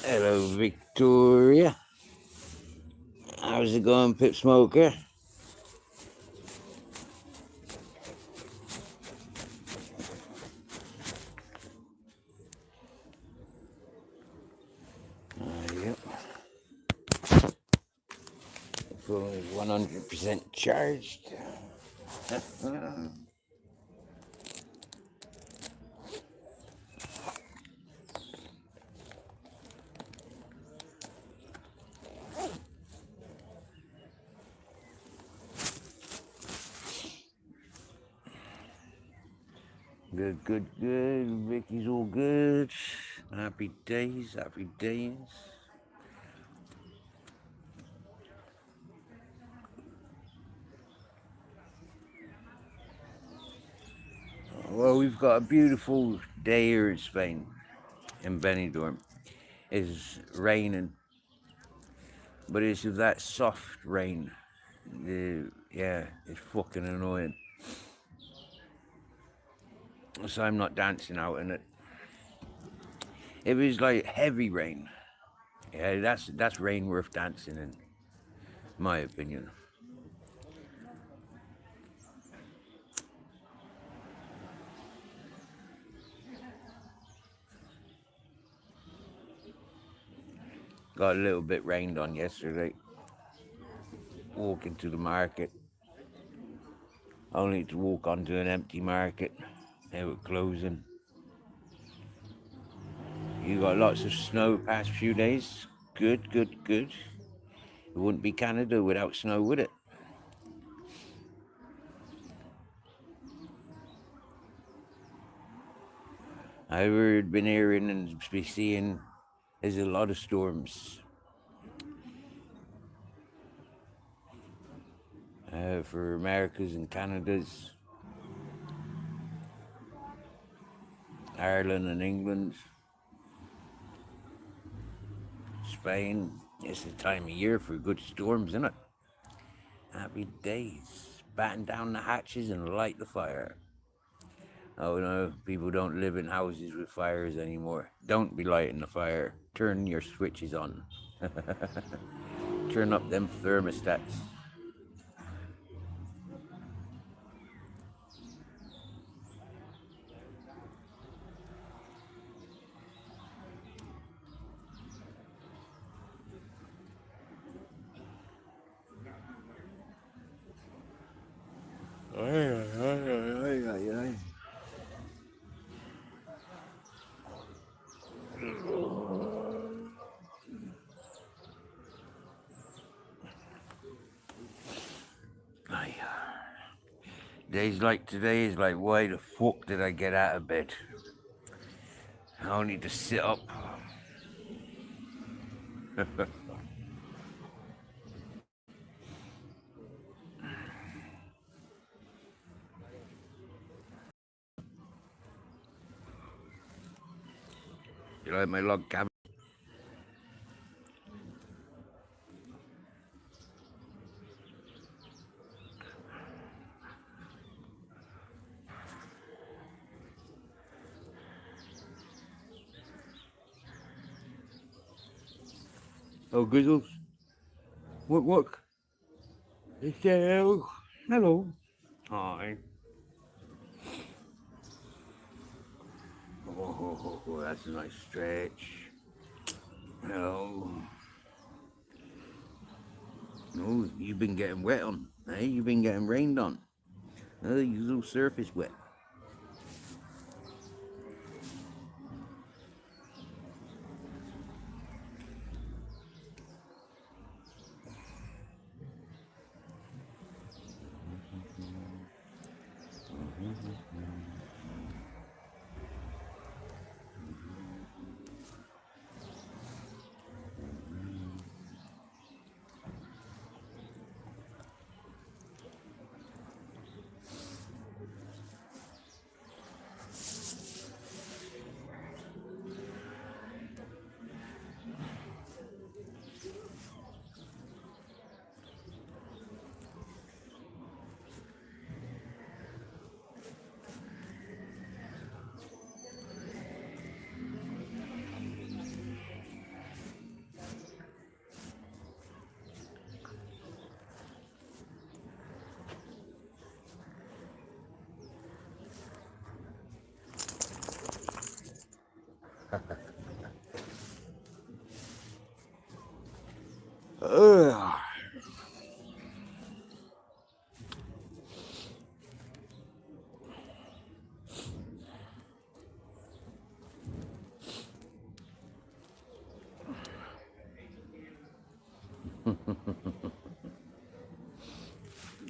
Hello, Victoria. How's it going, Pip Smoker? Yep. Phone is 100% charged. Good, good, good. Vicky's all good. Happy days, happy days. Well, we've got a beautiful day here in Spain, in Benidorm. It's raining, but it's that soft rain. Yeah, it's fucking annoying. So I'm not dancing out in it. If it was like heavy rain, yeah, that's rain worth dancing in, my opinion. Got a little bit rained on yesterday. Walking to the market, only to walk onto an empty market. They were closing. You got lots of snow past few days. Good, good, good. It wouldn't be Canada without snow, would it? I've been hearing and be seeing there's a lot of storms for Americas and Canadas, Ireland and England, Spain. It's the time of year for good storms, isn't it? Happy days. Batten down the hatches and light the fire. Oh no, people don't live in houses with fires anymore. Don't be lighting the fire. Turn your switches on. Turn up them thermostats. Days like today is like, why the fuck did I get out of bed? I don't need to sit up. You like my log cabin? Oh, Grizzles. What? Hello. Hello. Hi. Oh, that's a nice stretch. Oh. Oh, you've been getting wet on. Hey, you've been getting rained on. Oh, your little surface wet. Ugh.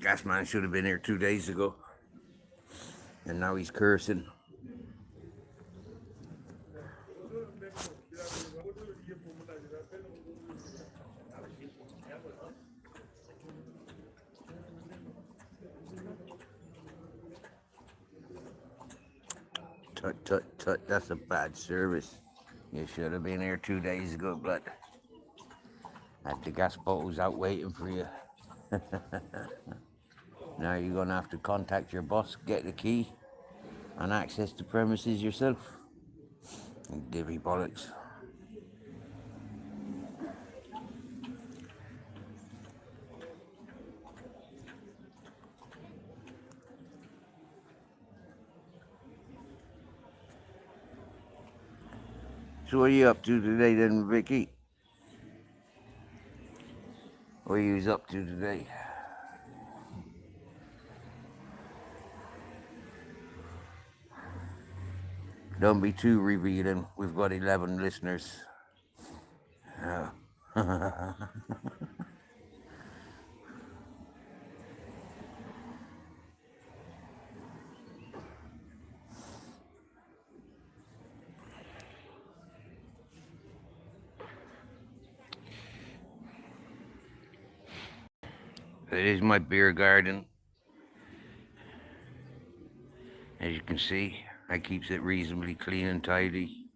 Gasman should have been here 2 days ago, and now he's cursing. Tut, tut, tut, that's a bad service. You should have been here 2 days ago, but had the gas bottles out waiting for you. Now you're going to have to contact your boss, get the key, and access the premises yourself. Divvy bollocks. So what are you up to today then, Vicky? What are you up to today? Don't be too revealing. We've got 11 listeners. It is my beer garden. As you can see, I keeps it reasonably clean and tidy.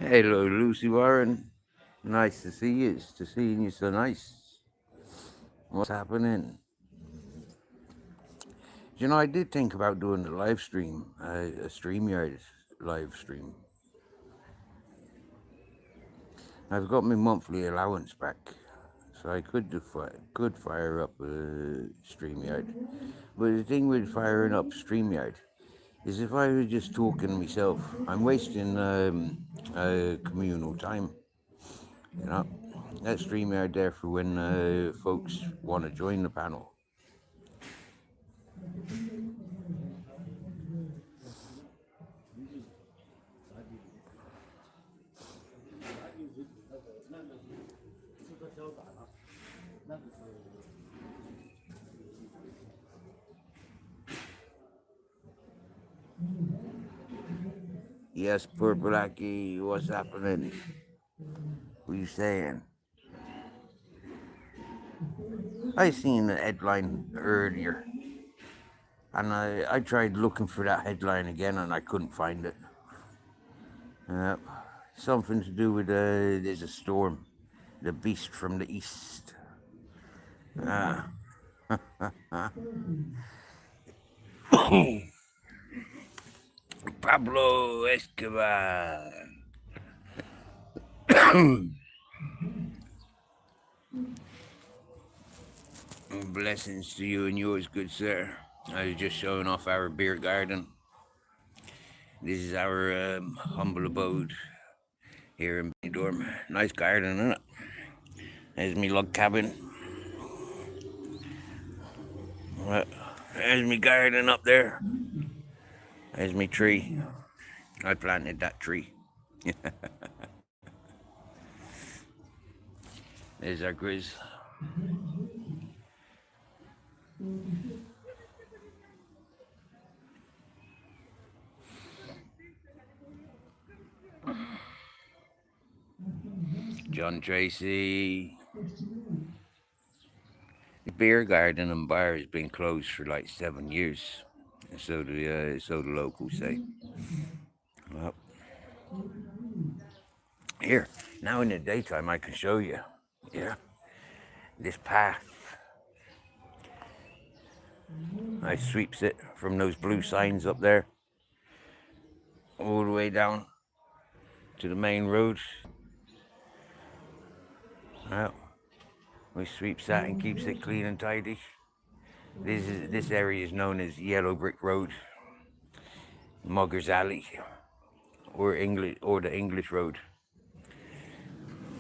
Hello, Lucy Warren. Nice to see you. It's to seeing you so nice. What's happening? You know, I did think about doing the live stream, a StreamYard live stream. I've got my monthly allowance back, so I could fire up StreamYard. But the thing with firing up StreamYard is if I was just talking to myself, I'm wasting communal time. You know, that StreamYard there for when folks want to join the panel. Yes, poor Blackie, what's happening? What are you saying? I seen the headline earlier, and I tried looking for that headline again, and I couldn't find it. Something to do with there's a storm, the beast from the east. Pablo Escobar. Blessings to you and yours, good sir. I was just showing off our beer garden. This is our humble abode here in Benidorm. Nice garden, isn't it? There's me log cabin. There's me garden up there. There's me tree. I planted that tree. There's our Grizz. John Tracy. The beer garden and bar has been closed for like 7 years. So the locals say. Well, here, now in the daytime I can show you. Yeah. This path. I sweeps it from those blue signs up there all the way down to the main road. Well, we sweeps that and keeps it clean and tidy. This area is known as Yellow Brick Road, Muggers Alley, or the English Road.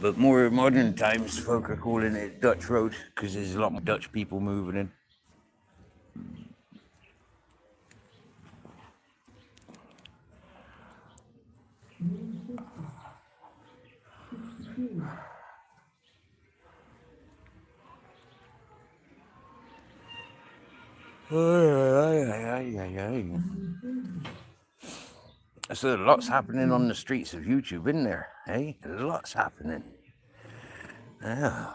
But more modern times, folk are calling it Dutch Road because there's a lot more Dutch people moving in. So lots happening on the streets of YouTube, isn't there? Hey, lots happening. Yeah.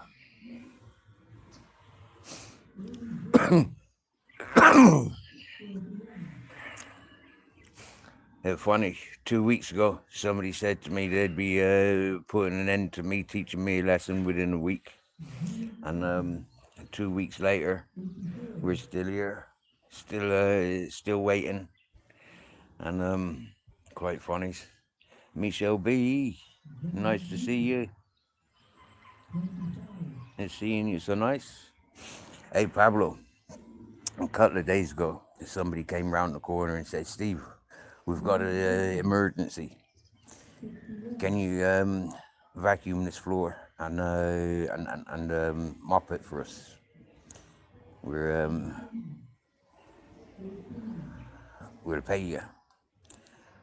It's funny. 2 weeks ago, somebody said to me they'd be putting an end to me teaching me a lesson within a week, and 2 weeks later, we're still here, still waiting, and quite funny. Michelle B, nice to see you. It's seeing you so nice. Hey Pablo, a couple of days ago, somebody came round the corner and said, Steve, we've got an emergency. Can you vacuum this floor and mop it for us? We'll pay you.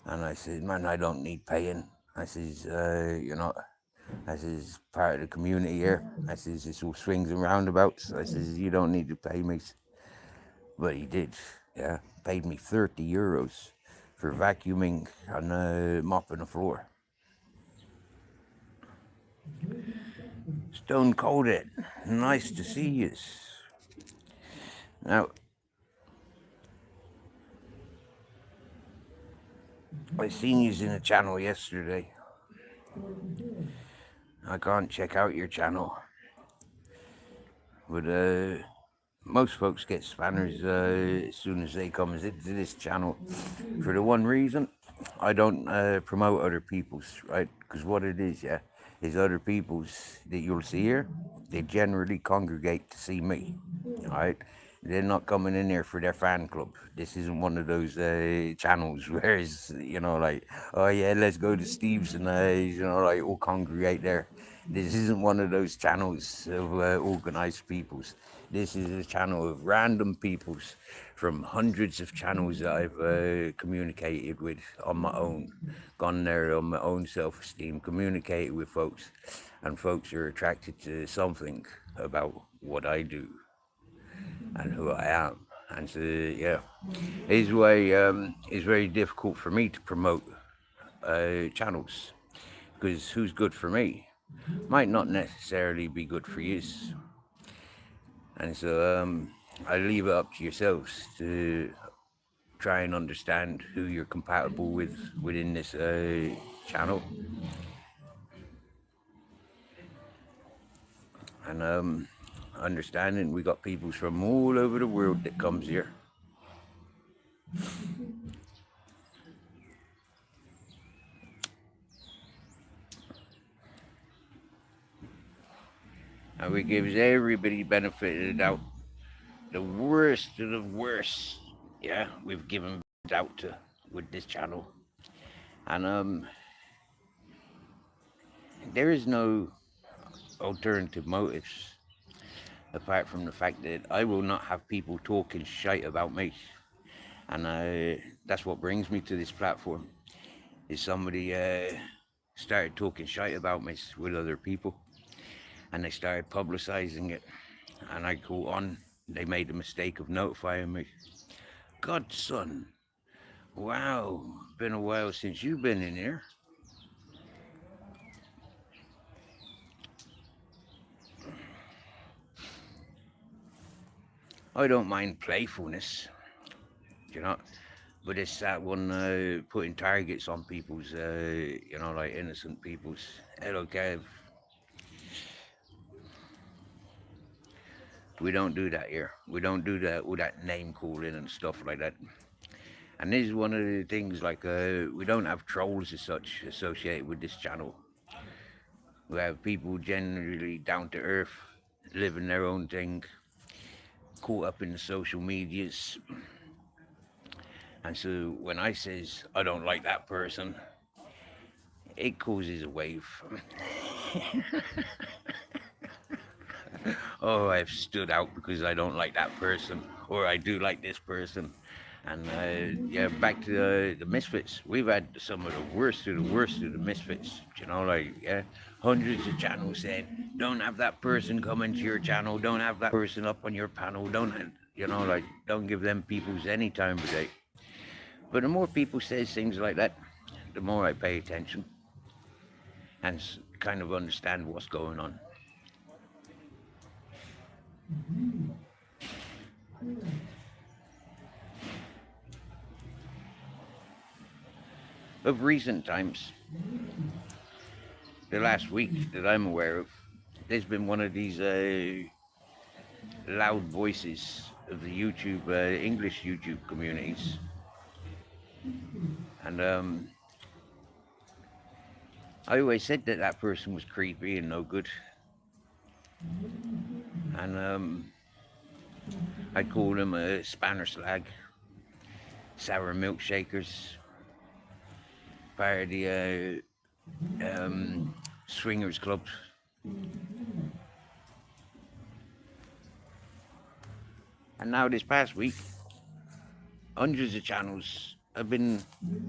And I said, man, I don't need paying. I says, I says, part of the community here. I says, it's all swings and roundabouts. I says, you don't need to pay me. But he did, yeah. Paid me €30 for vacuuming and mopping the floor. Stone Colded, nice to see you. Now, I seen you in the channel yesterday. I can't check out your channel, but most folks get spanners as soon as they come into this channel, for the one reason I don't promote other people's, right? Because what it is, yeah, is other people's that you'll see here, they generally congregate to see me, right? They're not coming in there for their fan club. This isn't one of those channels where it's, like, oh yeah, let's go to Steve's and, like, all congregate there. This isn't one of those channels of organized peoples. This is a channel of random peoples from hundreds of channels that I've communicated with on my own, gone there on my own self-esteem, communicated with folks, and folks are attracted to something about what I do and who I am. And so, yeah, it's very difficult for me to promote channels, because who's good for me might not necessarily be good for you. And so I leave it up to yourselves to try and understand who you're compatible with within this channel. And understanding we got people from all over the world that comes here. And we gives everybody benefit of the doubt. The worst of the worst, yeah, we've given doubt to with this channel. And there is no alternative motives apart from the fact that I will not have people talking shite about me. And that's what brings me to this platform, is somebody started talking shite about me with other people, and they started publicizing it, and I go on. They made the mistake of notifying me. Godson, wow, been a while since you've been in here. I don't mind playfulness, but it's that one putting targets on people's, like innocent people's. Hello, Kev. We don't do that here. We don't do that with that name calling and stuff like that. And this is one of the things, like, we don't have trolls as such associated with this channel. We have people generally down to earth, living their own thing, caught up in the social medias. And so when I says I don't like that person, it causes a wave. Oh, I've stood out because I don't like that person, or I do like this person. And yeah, back to the Misfits. We've had some of the worst of the worst of the Misfits. You know, like, yeah, hundreds of channels saying, don't have that person come into your channel, don't have that person up on your panel, don't, you know, like, don't give them peoples any time of day. But the more people says things like that, the more I pay attention and kind of understand what's going on. Of recent times, the last week that I'm aware of, there's been one of these loud voices of the YouTube, English YouTube communities. And I always said that that person was creepy and no good. And I call them a spanner slag, sour milkshakers, part of the swingers club. And now this past week, hundreds of channels have been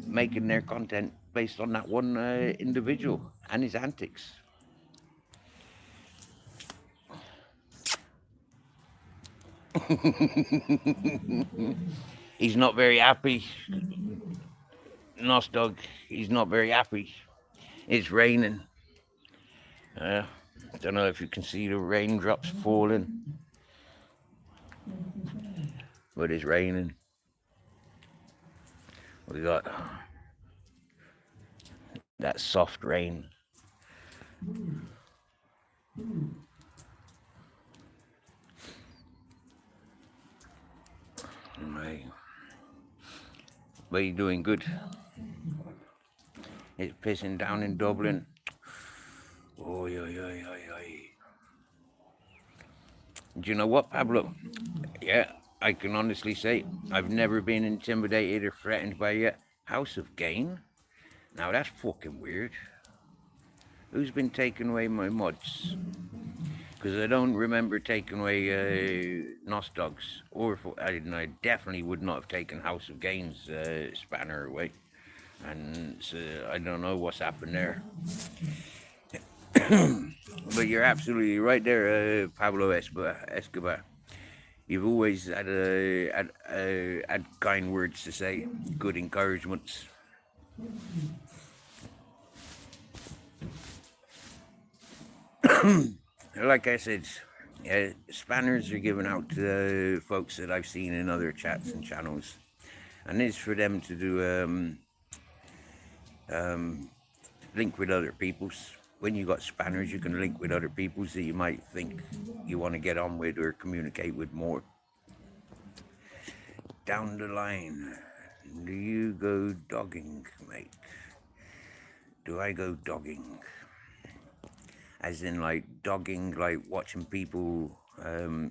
making their content based on that one individual and his antics. He's not very happy. Nostog, he's not very happy. It's raining. Don't know if you can see the raindrops falling, but it's raining. We got that soft rain. Right. But you're doing good. It's pissing down in Dublin. Oy, oy, oy, oy, oy. Do you know what, Pablo? Yeah, I can honestly say I've never been intimidated or threatened by a House of Gain. Now that's fucking weird. Who's been taking away my mods? Because I don't remember taking away Nos Dogs, or I definitely would not have taken House of Gain's spanner away. And so I don't know what's happened there. But you're absolutely right there, Pablo Escobar. You've always had kind words to say, good encouragements. Like I said, spanners are given out to folks that I've seen in other chats and channels, and it's for them to do link with other people's. When you got spanners, you can link with other people's that you might think you want to get on with or communicate with more. Down the line, do you go dogging, mate? Do I go dogging? As in, like, dogging, like watching people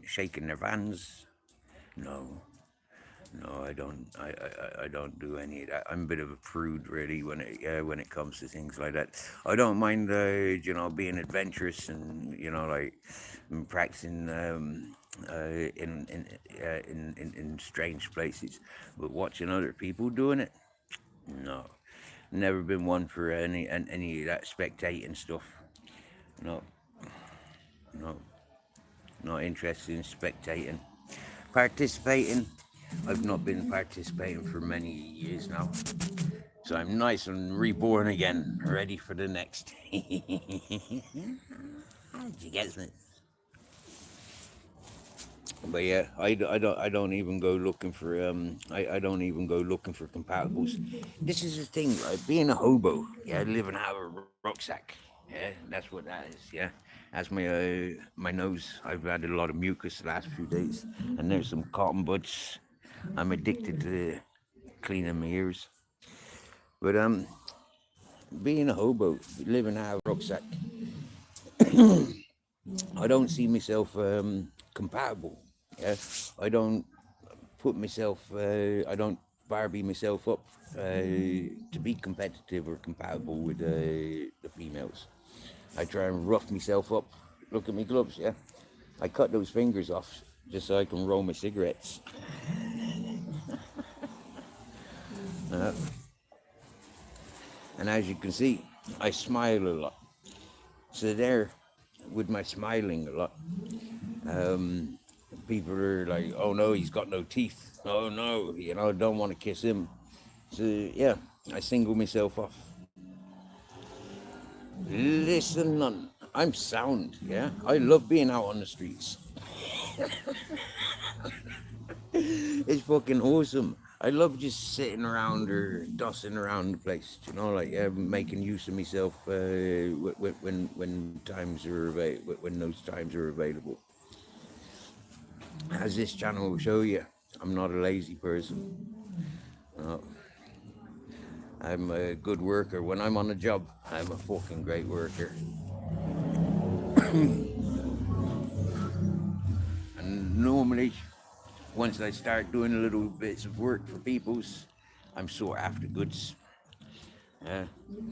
shaking their vans? No, I don't. I don't do any of that. I'm a bit of a prude, really, when it comes to things like that. I don't mind, being adventurous and like practicing in strange places, but watching other people doing it, no. Never been one for any of that spectating stuff. No, not interested in spectating. Participating, I've not been participating for many years now. So I'm nice and reborn again, ready for the next. You get me? But yeah, I don't even go looking for I don't even go looking for compatibles. This is the thing, like being a hobo, yeah, living out of a rucksack. Yeah, that's what that is, yeah. That's my nose. I've had a lot of mucus the last few days, and there's some cotton buds. I'm addicted to cleaning my ears. But being a hobo, living out of a rucksack, I don't see myself compatible. Yeah, I don't put myself, I don't Barbie myself up to be competitive or compatible with the females. I try and rough myself up. Look at me gloves, yeah. I cut those fingers off just so I can roll my cigarettes. Uh, and as you can see, I smile a lot. So there, with my smiling a lot, people are like, "Oh no, he's got no teeth. Oh no, don't want to kiss him." So yeah, I single myself off. Listen, none. I'm sound. Yeah, I love being out on the streets. It's fucking awesome. I love just sitting around or dossing around the place, like making use of myself when times are when those times are available. As this channel will show you, I'm not a lazy person. No, I'm a good worker. When I'm on a job, I'm a fucking great worker. And normally, once I start doing a little bits of work for people's, I'm sort after goods. Uh,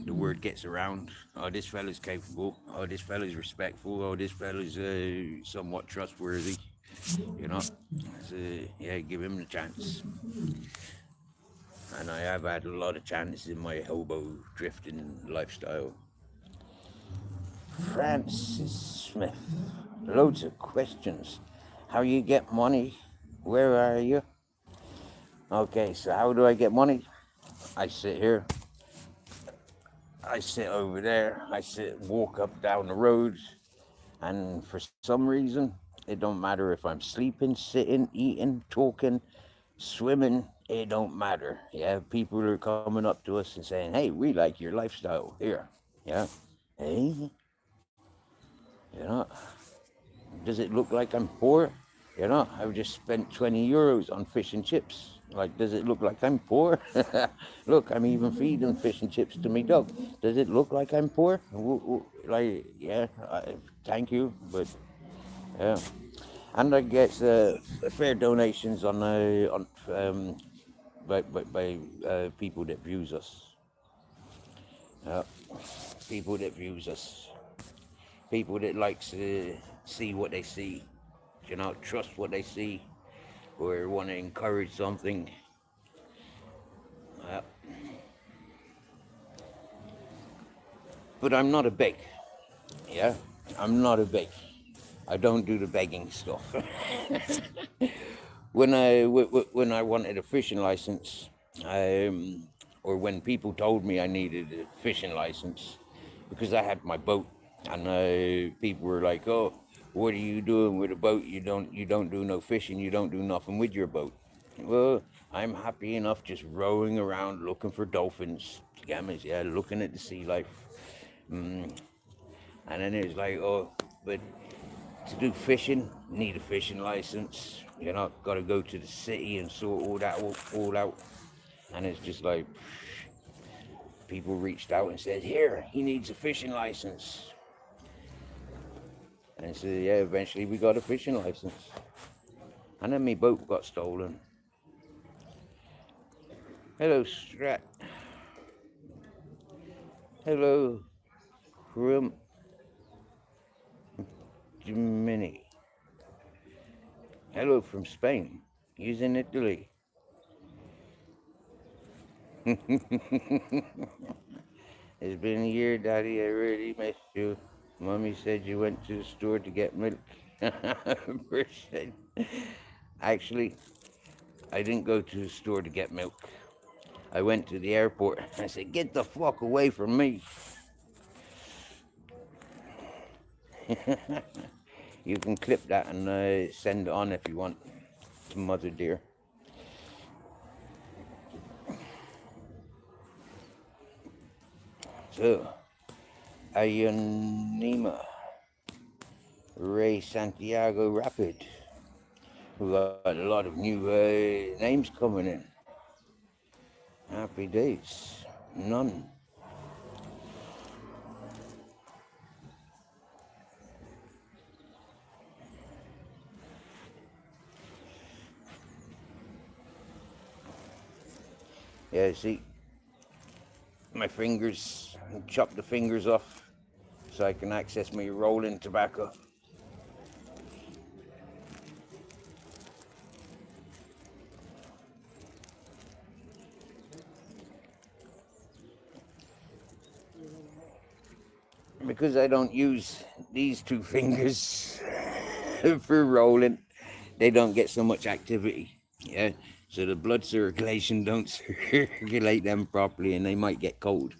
the word gets around. Oh, this fella's capable. Oh, this fella's respectful. Oh, this fella's somewhat trustworthy. So, yeah, give him the chance. And I have had a lot of chances in my hobo drifting lifestyle. Francis Smith, loads of questions. How you get money? Where are you? Okay, so how do I get money? I sit here. I sit over there. Walk up down the road. And for some reason, it don't matter if I'm sleeping, sitting, eating, talking, swimming, it don't matter. Yeah, people are coming up to us and saying, "Hey, we like your lifestyle here." Yeah. Hey, you know, does it look like I'm poor? I've just spent 20 euros on fish and chips. Like, does it look like I'm poor? Look, I'm even feeding fish and chips to my dog. Does it look like I'm poor? Like, yeah, thank you, but yeah. And I get fair donations on by people that views us. Uh, People that views us. People that likes to see what they see. Trust what they see, or want to encourage something. Uh, but I'm not a beg. Yeah, I'm not a beg. I don't do the begging stuff. When I wanted a fishing license, or when people told me I needed a fishing license, because I had my boat, and people were like, "Oh, what are you doing with a boat? You don't do no fishing. You don't do nothing with your boat." Well, I'm happy enough just rowing around looking for dolphins, gammas, yeah, looking at the sea life. And then it's like, "Oh, but to do fishing, need a fishing license. Got to go to the city and sort all out." And it's just like, people reached out and said, "Here, he needs a fishing license." And so, yeah, eventually we got a fishing license. And then my boat got stolen. Hello, Strat. Hello, Crum Jiminy. Hello from Spain. He's in Italy. It's been a year, Daddy. I really missed you. Mommy said you went to the store to get milk. Actually, I didn't go to the store to get milk. I went to the airport. I said, "Get the fuck away from me." You can clip that and send it on if you want to Mother Dear. So, Ayonima Ray Santiago Rapid. We got a lot of new names coming in. Happy days. None. Yeah, see, my fingers, chop the fingers off so I can access my rolling tobacco. Because I don't use these two fingers for rolling, they don't get so much activity. Yeah, so the blood circulation don't circulate them properly, and they might get cold.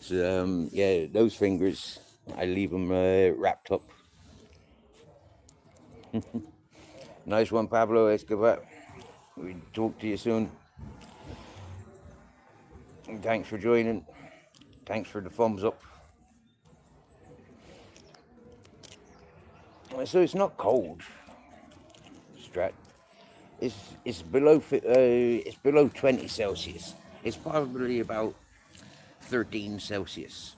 So yeah, those fingers, I leave them wrapped up. Nice one, Pablo Escobar. We talk to you soon. And thanks for joining. Thanks for the thumbs up. So it's not cold, Strat. It's below 20 Celsius. It's probably about 13 Celsius.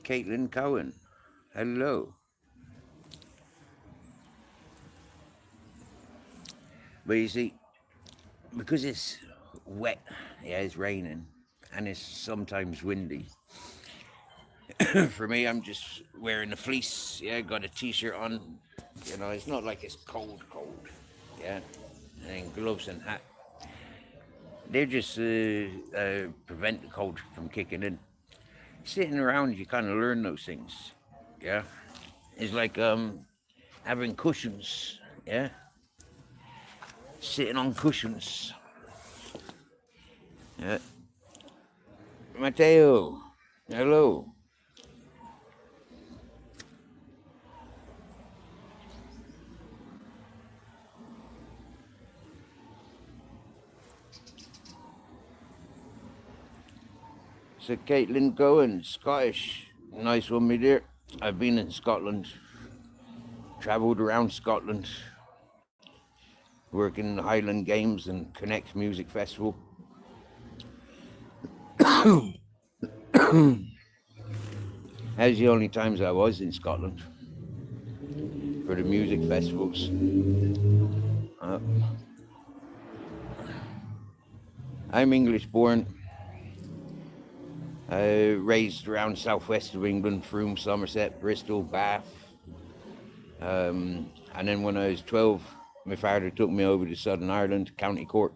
Caitlin Cohen, hello. But you see, because it's wet, yeah, it's raining, and it's sometimes windy. For me, I'm just wearing a fleece. Yeah, got a t-shirt on. You know, it's not like it's cold, cold. Yeah, and gloves and hat. They just prevent the cold from kicking in. Sitting around, you kind of learn those things. Yeah, it's like having cushions. Yeah, sitting on cushions. Yeah, Mateo, hello. So Caitlin Cohen, Scottish. Nice one, me dear. I've been in Scotland, travelled around Scotland, working in the Highland Games and Connect Music Festival. That's the only times I was in Scotland for the music festivals. Uh, I'm English born, raised around southwest of England, Frome, Somerset, Bristol, Bath. And then when I was 12, my father took me over to Southern Ireland, County Cork,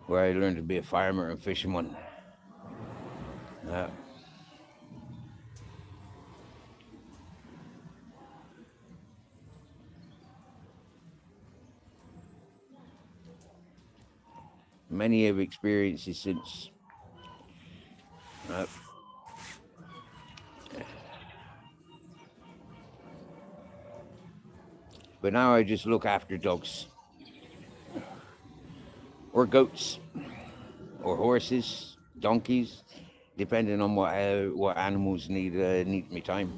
where I learned to be a farmer and fisherman. Many have experiences since. Uh, but now I just look after dogs, or goats, or horses, donkeys, depending on what animals need me time.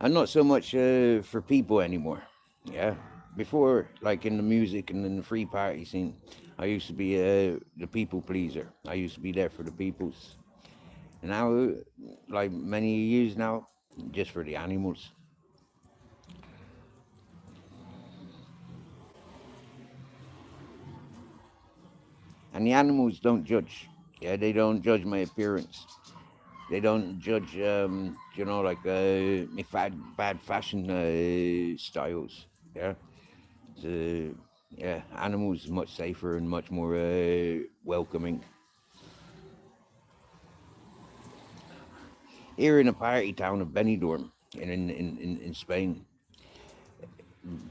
I'm not so much for people anymore. Yeah, before, like in the music and in the free party scene, I used to be the people pleaser. I used to be there for the peoples. And now, like many years now, just for the animals. And the animals don't judge. Yeah, they don't judge my appearance. They don't judge, like my bad fashion styles. Yeah, so, yeah, animals much safer and much more welcoming. Here in a party town of Benidorm in Spain,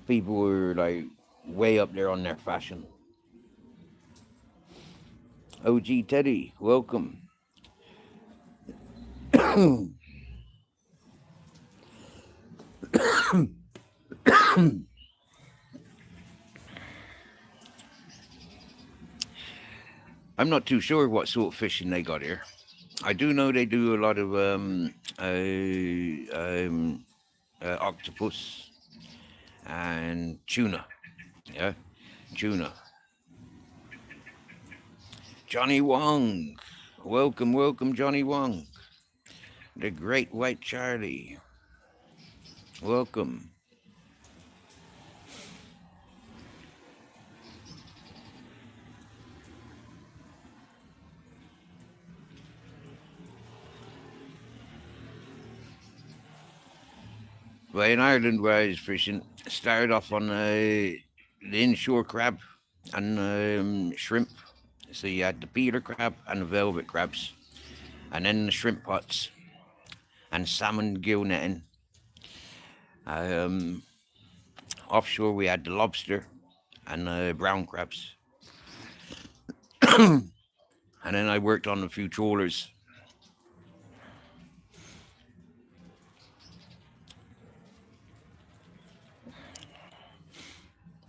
people were like way up there on their fashion. OG Teddy, welcome. I'm not too sure what sort of fishing they got here. I do know they do a lot of octopus and tuna. Yeah, tuna. Johnny Wong, welcome, welcome, Johnny Wong. The Great White Charlie, welcome. Well, in Ireland, where I was fishing, started off on the inshore crab and shrimp. So you had the peeler crab and the velvet crabs, and then the shrimp pots and salmon gill netting. Um, Offshore, we had the lobster and brown crabs. And then I worked on a few trawlers.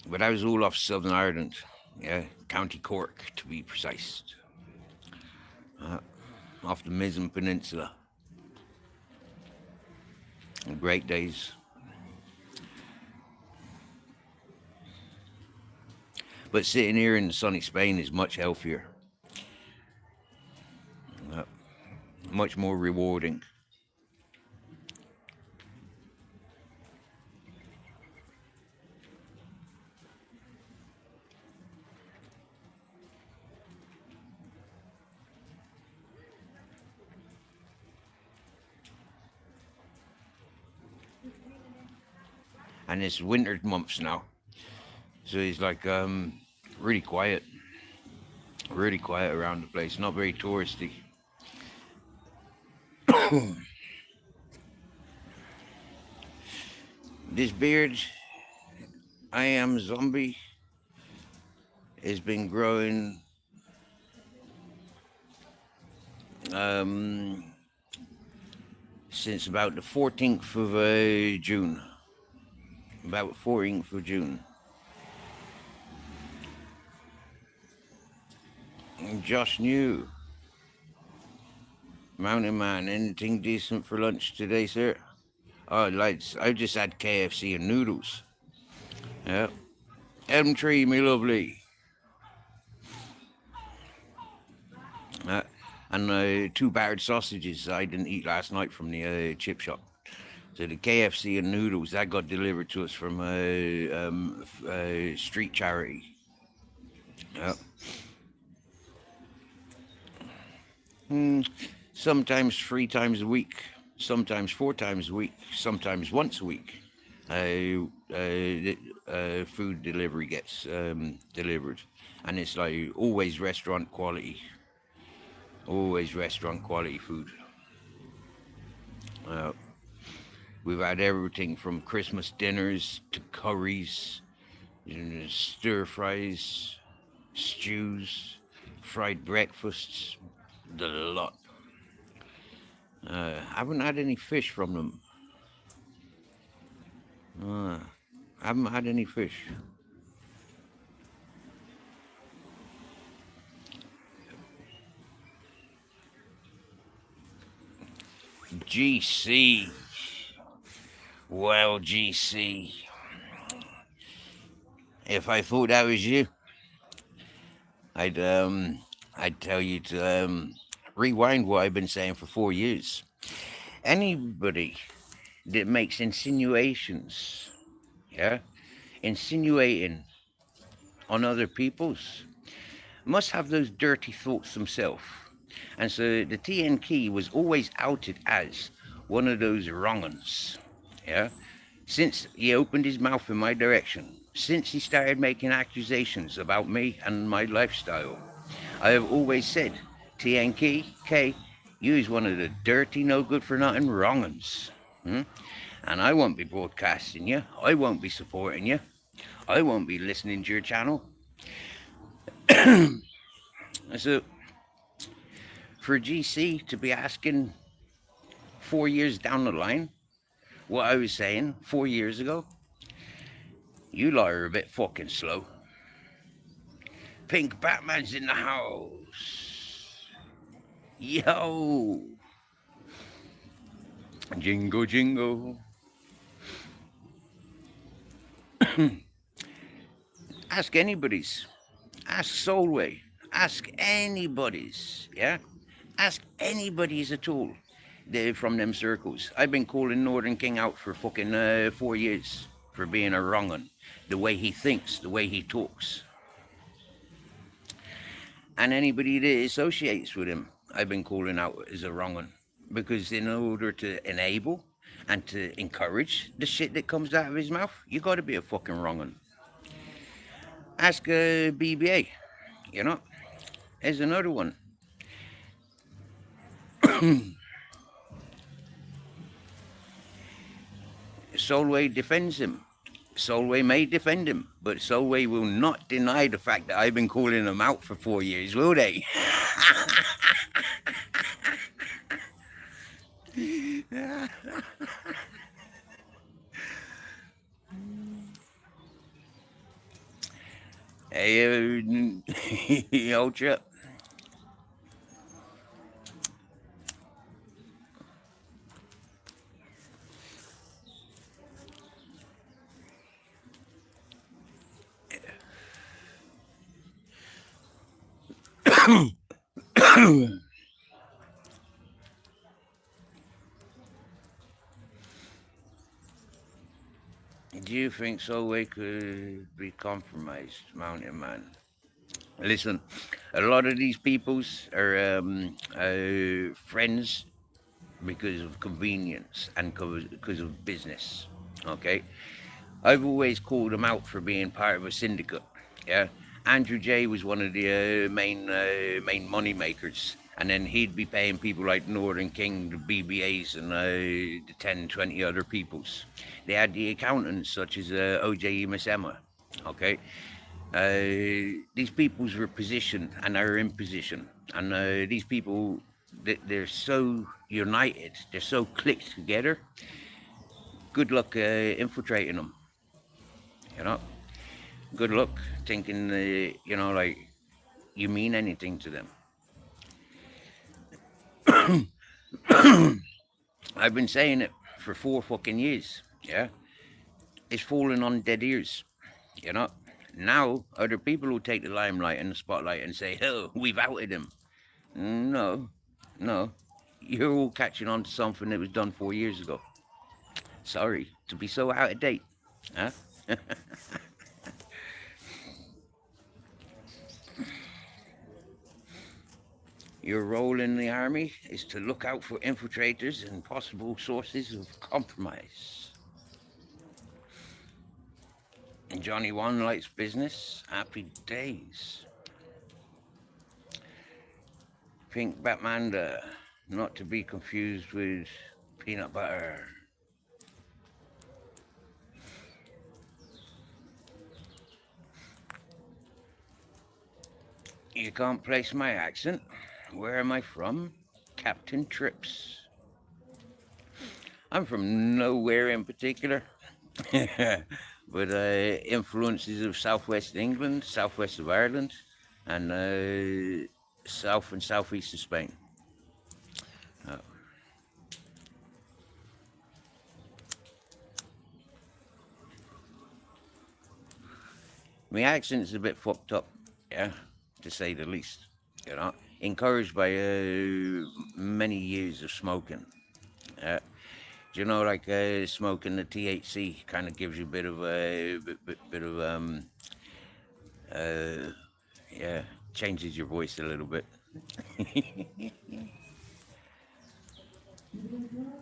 But I was all off Southern Ireland, yeah, County Cork to be precise, off the Mizen Peninsula. Great days. But sitting here in sunny Spain is much healthier, much more rewarding. And it's winter months now, so it's like really quiet around the place, not very touristy. This beard, I am zombie, has been growing since about the 14th of June. About 14th of June. Josh New. Mountain Man, anything decent for lunch today, sir? Oh, lights. I just had KFC and noodles. Yeah. M3, me lovely. And 2 battered sausages I didn't eat last night from the chip shop. So the KFC and noodles, that got delivered to us from a street charity. Yeah. Sometimes 3 times a week, sometimes 4 times a week, sometimes once a week. Food delivery gets delivered, and it's like always restaurant quality food. We've had everything from Christmas dinners to curries, stir fries, stews, fried breakfasts, the lot. I haven't had any fish from them. I haven't had any fish. GC. Well, GC. If I thought that was you, I'd tell you to rewind what I've been saying for 4 years. Anybody that makes insinuations, yeah, insinuating on other people's, must have those dirty thoughts themselves. And so the TNK was always outed as one of those wrong uns, yeah, since he opened his mouth in my direction, since he started making accusations about me and my lifestyle. I have always said, TNK, you is one of the dirty, no good for nothing wrong uns. And I won't be broadcasting you. I won't be supporting you. I won't be listening to your channel. So, for GC to be asking 4 years down the line what I was saying 4 years ago, you lot are a bit fucking slow. Pink Batman's in the house. Yo. Jingle, jingle. Ask anybody's. Ask Solway. Ask anybody's. Yeah? Ask anybody's at all. They're from them circles. I've been calling Northern King out for fucking 4 years for being a wrong un. The way he thinks, the way he talks. And anybody that associates with him, I've been calling out as a wrong one. Because in order to enable and to encourage the shit that comes out of his mouth, you got to be a fucking wrong one. Ask BBA, you know. There's another one. Solway defends him. Solway may defend him, but Solway will not deny the fact that I've been calling him out for 4 years, will they? Hey, Ultra. Do you think Solway could be compromised, Mountain Man? Listen, a lot of these peoples are friends because of convenience and because of business. Okay, I've always called them out for being part of a syndicate. Yeah, Andrew J was one of the main money makers, and then he'd be paying people like Northern King, the BBAs, and the 10, 20 other peoples. They had the accountants such as OJ Imasema. Okay, these peoples were positioned and are in position, and these people, they're so united, they're so clicked together. Good luck infiltrating them, you know. Good luck thinking, like you mean anything to them. I've been saying it for 4 fucking years. Yeah, it's falling on dead ears. You know. Now other people will take the limelight and the spotlight and say, "Oh, we've outed him." No, no, you're all catching on to something that was done 4 years ago. Sorry to be so out of date, huh? Your role in the army is to look out for infiltrators and possible sources of compromise. Johnny One likes business. Happy days. Pink Batman, not to be confused with peanut butter. You can't place my accent. Where am I from? Captain Trips. I'm from nowhere in particular, but influences of southwest England, southwest of Ireland, and south and southeast of Spain. My accent's a bit fucked up, yeah, to say the least. You know, encouraged by many years of smoking. You know, like smoking the THC kind of gives you a bit of bit of yeah, changes your voice a little bit.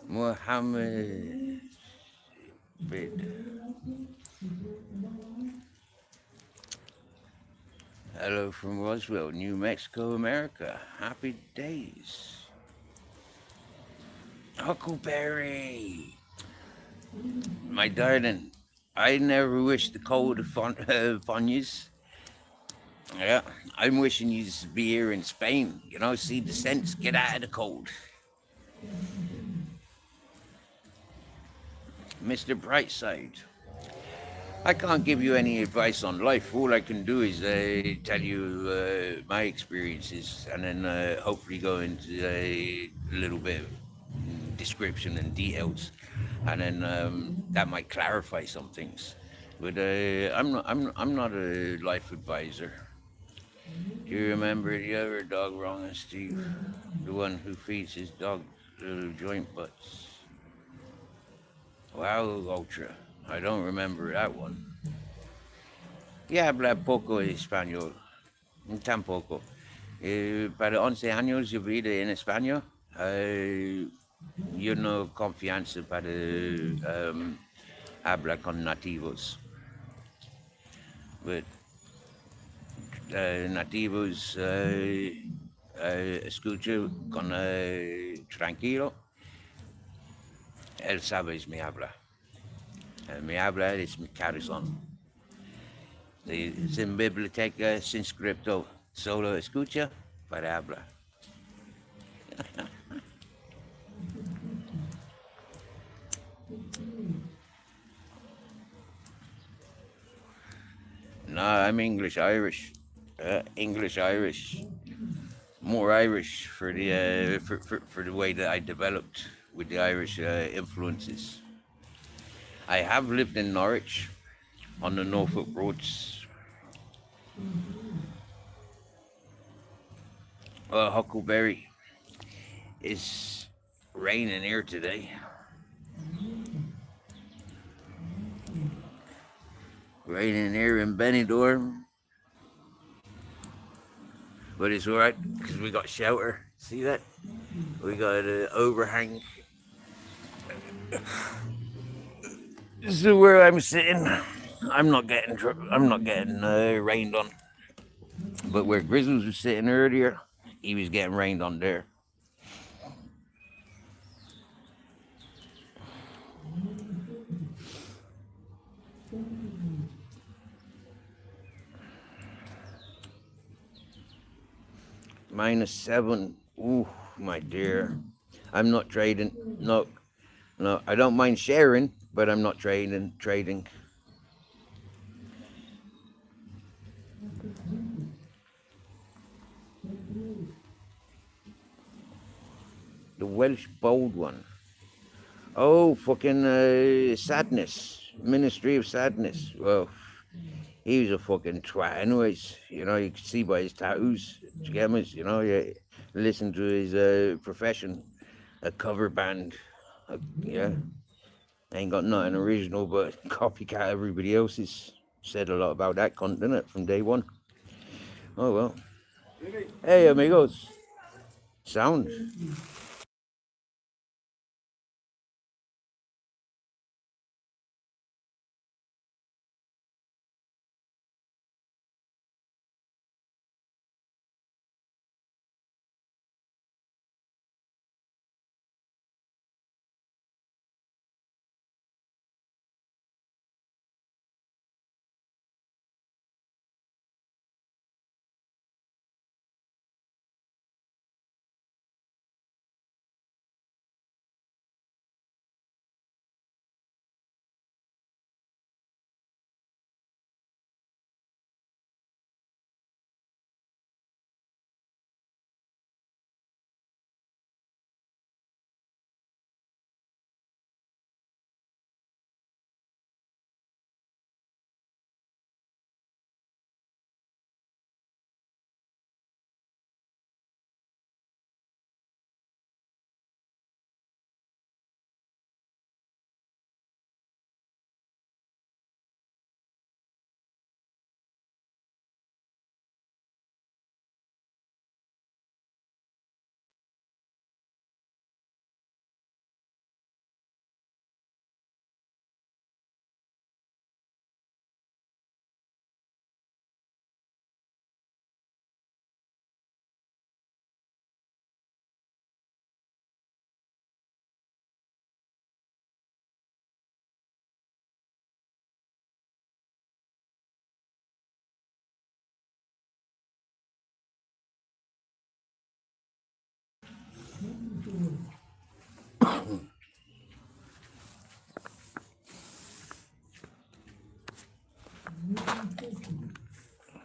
Mohammed Bid. Hello from Roswell, New Mexico, America. Happy days. Huckleberry. My darling, I never wish the cold upon yous. Yeah, I'm wishing you to be here in Spain. You know, see the sense, get out of the cold. Mr. Brightside, I can't give you any advice on life. All I can do is tell you my experiences and then hopefully go into a little bit of description and details, and then that might clarify some things. But I'm not a life advisor. Do you remember the other dog wrong, Steve? The one who feeds his dog little joint butts. Wow, Ultra. I don't remember that one. Y habla poco español. Tampoco. Para 11 años yo viví en España. Yo no confianza para hablar con nativos. But nativos escucho con tranquilo. Él sabe es mi habla. Mi habla es mi corazón. Sin biblioteca, sin scripto. Solo escucha para hablar. No, I'm English Irish. English Irish. More Irish for the way that I developed with the Irish influences. I have lived in Norwich on the Norfolk roads. Huckleberry, it's raining here today. Raining here in Benidorm. But it's alright because we got shelter. See that? We got an overhang. So where I'm sitting, I'm not getting rained on. But where Grizzles was sitting earlier, he was getting rained on there. -7. Ooh, my dear. I'm not trading. No, no, I don't mind sharing, but I'm not trading. The Welsh bold one. Oh, fucking sadness. Ministry of Sadness. Well, he was a fucking twat anyways. You know, you can see by his tattoos. You know, you listen to his profession. A cover band. Yeah. Ain't got nothing original but copycat everybody else's. Said a lot about that cunt, didn't it, from day one? Oh well. Hey amigos. Sound.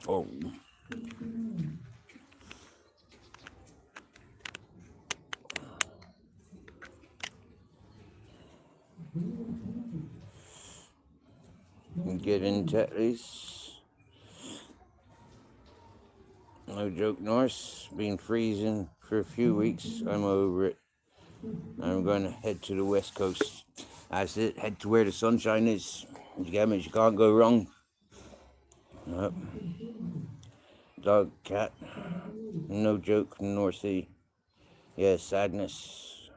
Oh. Get into this. No joke, Norse. Been freezing for a few weeks. I'm over it. I'm going to head to the west coast. That's it. Head to where the sunshine is. You get me? You can't go wrong. Yep. Dog, cat. No joke, North Sea. Yeah, sadness.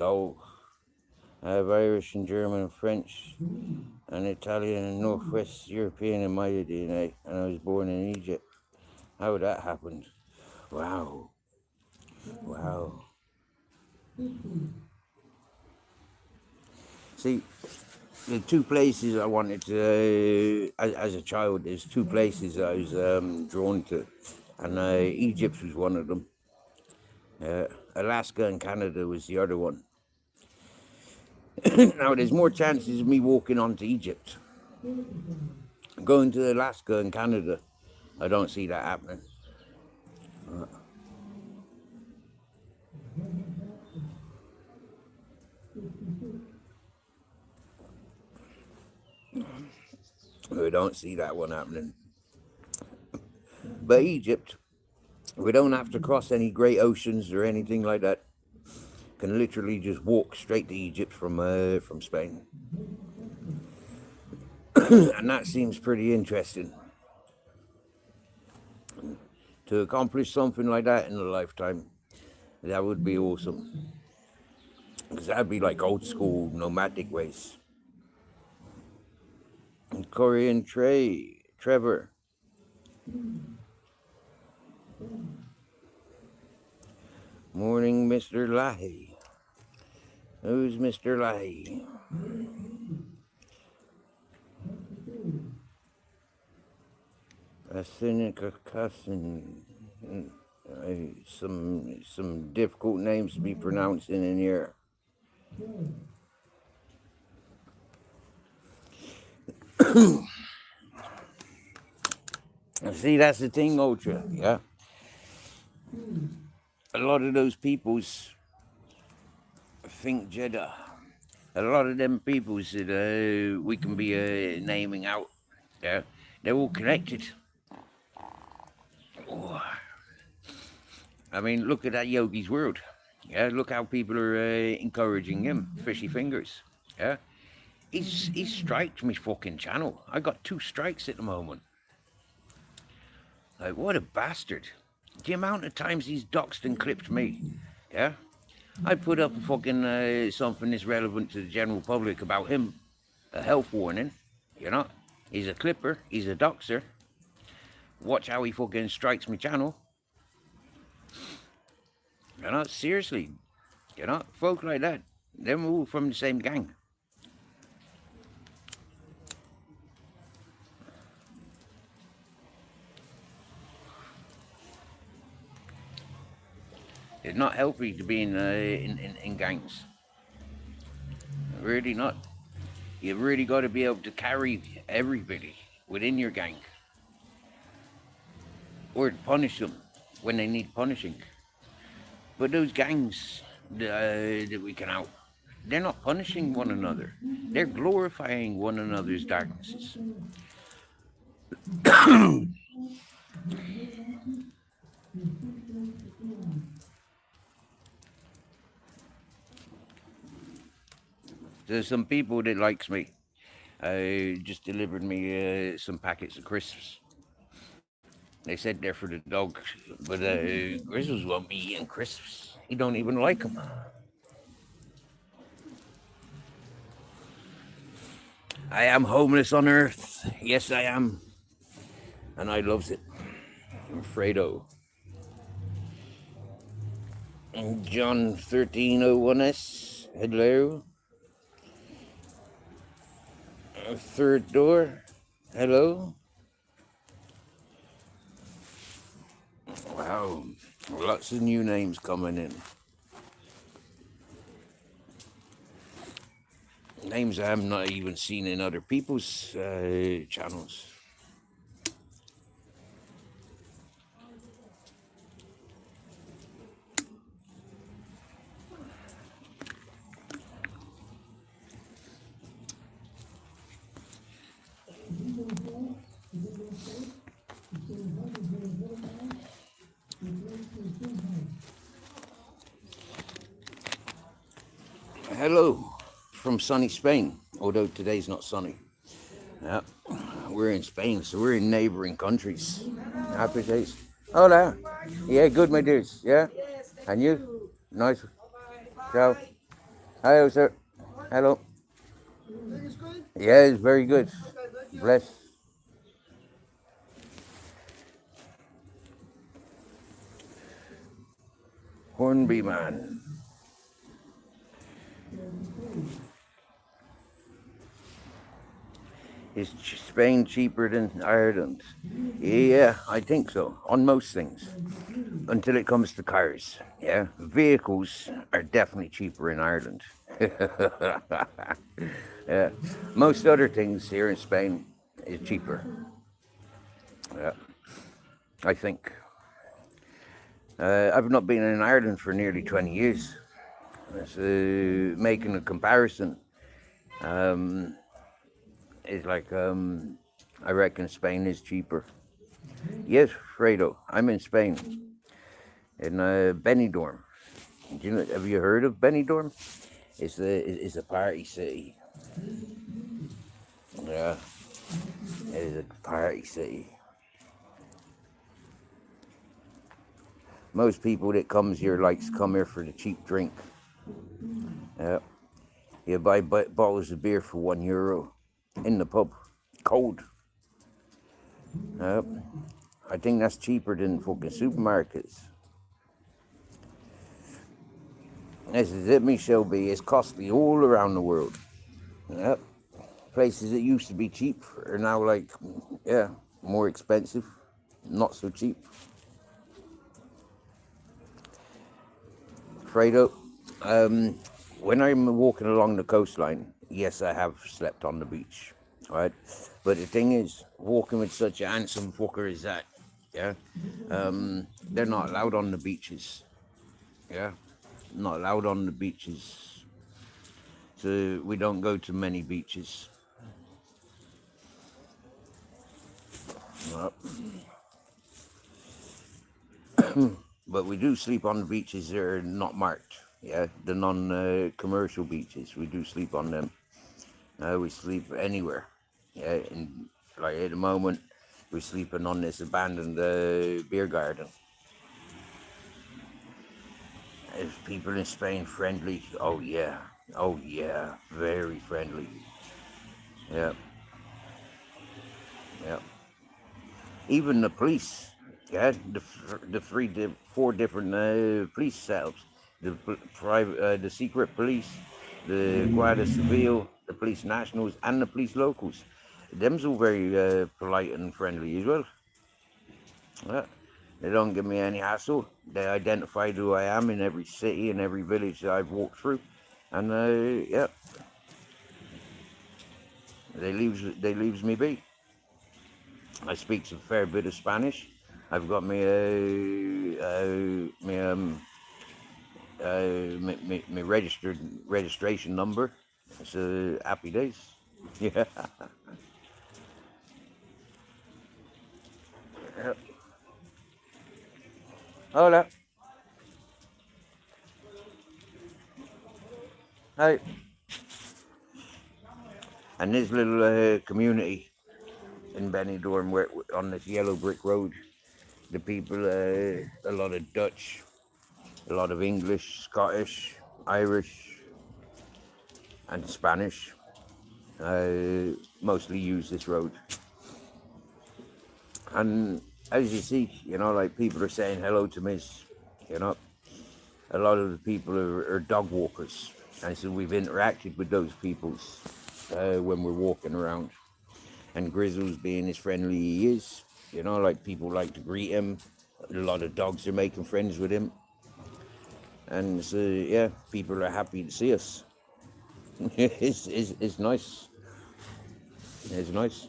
Oh, I have Irish and German and French and Italian and Northwest European in my DNA, and I was born in Egypt. How that happened? Wow. Wow. See, the two places I wanted to, as a child, there's two places I was drawn to, and Egypt was one of them. Alaska and Canada was the other one. Now, there's more chances of me walking onto Egypt. Going to Alaska and Canada, I don't see that happening. I don't see that one happening. But Egypt, we don't have to cross any great oceans or anything like that. Can literally just walk straight to Egypt from Spain. And that seems pretty interesting. To accomplish something like that in a lifetime, that would be awesome. Because that'd be like old school nomadic ways. And Corey and Trevor. Morning, Mr. Lahey. Who's Mr. Lahey? A cynical cousin. Some difficult names to be pronouncing in here. See, that's the thing, Ultra, yeah? A lot of those peoples think Jeddah. A lot of them peoples that we can be naming out, yeah? They're all connected. Oh. I mean, look at that Yogi's World. Yeah, look how people are encouraging him. Fishy fingers. Yeah, he's striked me fucking channel. I got 2 strikes at the moment. Like, what a bastard. The amount of times he's doxed and clipped me. Yeah, I put up a fucking something that's relevant to the general public about him. A health warning. You know, he's a clipper. He's a doxer. Watch how he fucking strikes me channel. You know, seriously, you know, folk like that, they're all from the same gang. It's not healthy to be in gangs. Really not. You've really got to be able to carry everybody within your gang. Or to punish them when they need punishing. But those gangs that we can out, they're not punishing one another. They're glorifying one another's darknesses. There's some people that likes me. Just delivered me some packets of crisps. They said they're for the dog, but Grizzles won't be eating crisps. He don't even like them. I am homeless on Earth. Yes, I am. And I loves it. Fredo. John 1301S. Hello. Third door. Hello. Wow. Lots of new names coming in. Names I have not even seen in other people's channels. Hello from sunny Spain, although today's not sunny. Yeah, we're in Spain, so we're in neighboring countries. Happy days. Hola. Yeah, good, my dears. Yeah? And you? Nice. Ciao. Hello, sir. Hello. Yeah, it's very good. Bless. Hornby man. Is Spain cheaper than Ireland? Yeah, I think so. On most things. Until it comes to cars. Yeah. Vehicles are definitely cheaper in Ireland. Yeah. Most other things here in Spain is cheaper. Yeah. I think. I've not been in Ireland for nearly 20 years. So making a comparison is like, I reckon Spain is cheaper. Yes, Fredo, I'm in Spain, in Benidorm. Do you know, have you heard of Benidorm? It's a party city. Yeah, it is a party city. Most people that comes here likes to come here for the cheap drink. Yeah, you buy bottles of beer for €1 in the pub, cold. Yeah, I think that's cheaper than fucking supermarkets. This is it, me Shelby. It's costly all around the world. Yep. Places that used to be cheap are now like, yeah, more expensive, not so cheap. Fredo, when I'm walking along the coastline, yes, I have slept on the beach, right? But the thing is, walking with such a handsome fucker as that, yeah, they're not allowed on the beaches, yeah, not allowed on the beaches. So we don't go to many beaches. Yep. But we do sleep on the beaches that are not marked. Yeah, the non-commercial beaches. We do sleep on them. We sleep anywhere. Yeah, and like at the moment, we're sleeping on this abandoned beer garden. Is people in Spain friendly? Oh yeah, very friendly. Yeah, yeah. Even the police. Yeah, four different police setups. The private, the secret police, the Guardia Civil, the police nationals, and the police locals. Them's all very polite and friendly as well. Yeah. They don't give me any hassle. They identified who I am in every city and every village that I've walked through, and yeah, they leaves me be. I speak a fair bit of Spanish. I've got me registration number. It's happy days. Yeah. Hola. Hi. And this little community in Benidorm, where on this yellow brick road, the people, a lot of Dutch, a lot of English, Scottish, Irish, and Spanish mostly use this road. And as you see, like people are saying hello to me, you know, a lot of the people are dog walkers. And so we've interacted with those peoples when we're walking around. And Grizzles being as friendly he is, like people like to greet him. A lot of dogs are making friends with him. And so, yeah, people are happy to see us. It's nice. It's nice.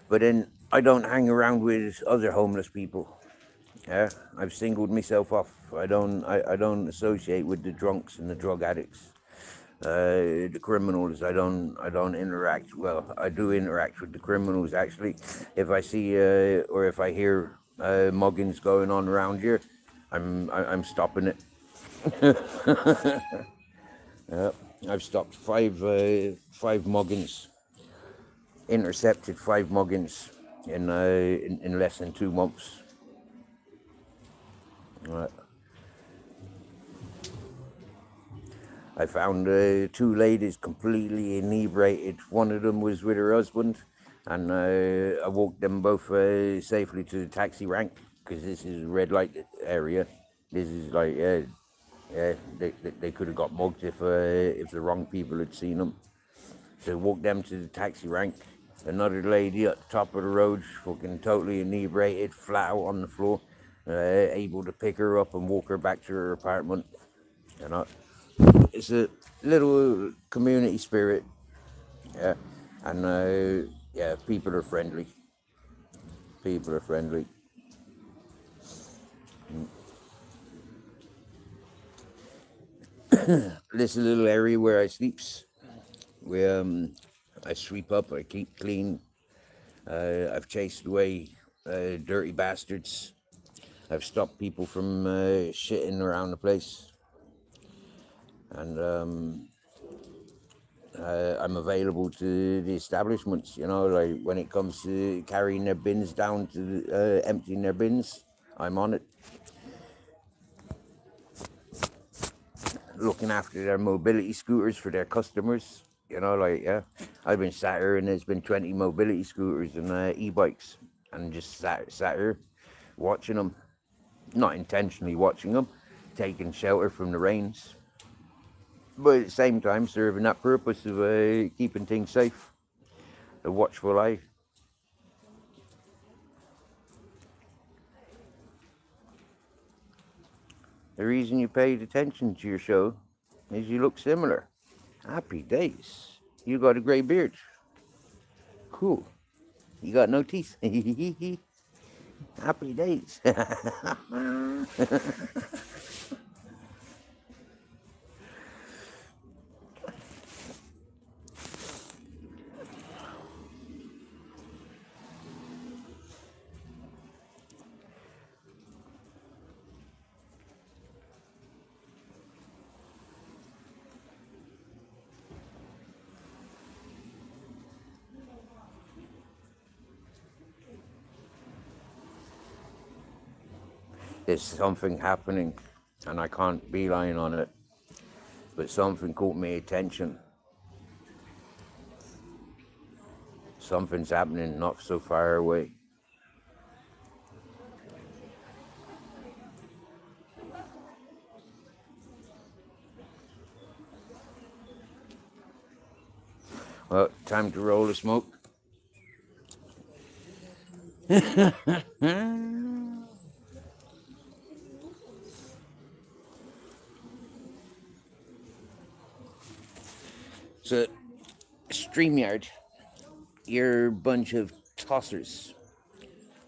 But then I don't hang around with other homeless people. Yeah, I've singled myself off. I don't associate with the drunks and the drug addicts, the criminals. I don't interact. Well, I do interact with the criminals actually. If I see or if I hear muggings going on around here, I'm stopping it. Yeah, I've stopped five muggings, intercepted 5 muggings in less than 2 months. Right. I found two ladies completely inebriated. One of them was with her husband, and I walked them both safely to the taxi rank because this is a red light area. This is like, yeah, they could have got mugged if the wrong people had seen them. So walked them to the taxi rank. Another lady at the top of the road, fucking totally inebriated, flat out on the floor, able to pick her up and walk her back to her apartment. You know, it's a little community spirit, yeah, and yeah, people are friendly. People are friendly. This little area where I sleeps, where I sweep up, I keep clean. I've chased away dirty bastards. I've stopped people from shitting around the place, and I'm available to the establishments. You know, like when it comes to carrying their bins down to emptying their bins, I'm on it. Looking after their mobility scooters for their customers. You know, like, yeah, I've been sat here and there's been 20 mobility scooters and e-bikes, and just sat here watching them, not intentionally watching them, taking shelter from the rains, but at the same time serving that purpose of keeping things safe, a watchful eye. The reason you paid attention to your show is you look similar. Happy days. You got a grey beard. Cool. You got no teeth. Happy days. There's something happening, and I can't beeline on it, but something caught my attention. Something's happening not so far away. Well, time to roll the smoke. So, StreamYard, you're a bunch of tossers.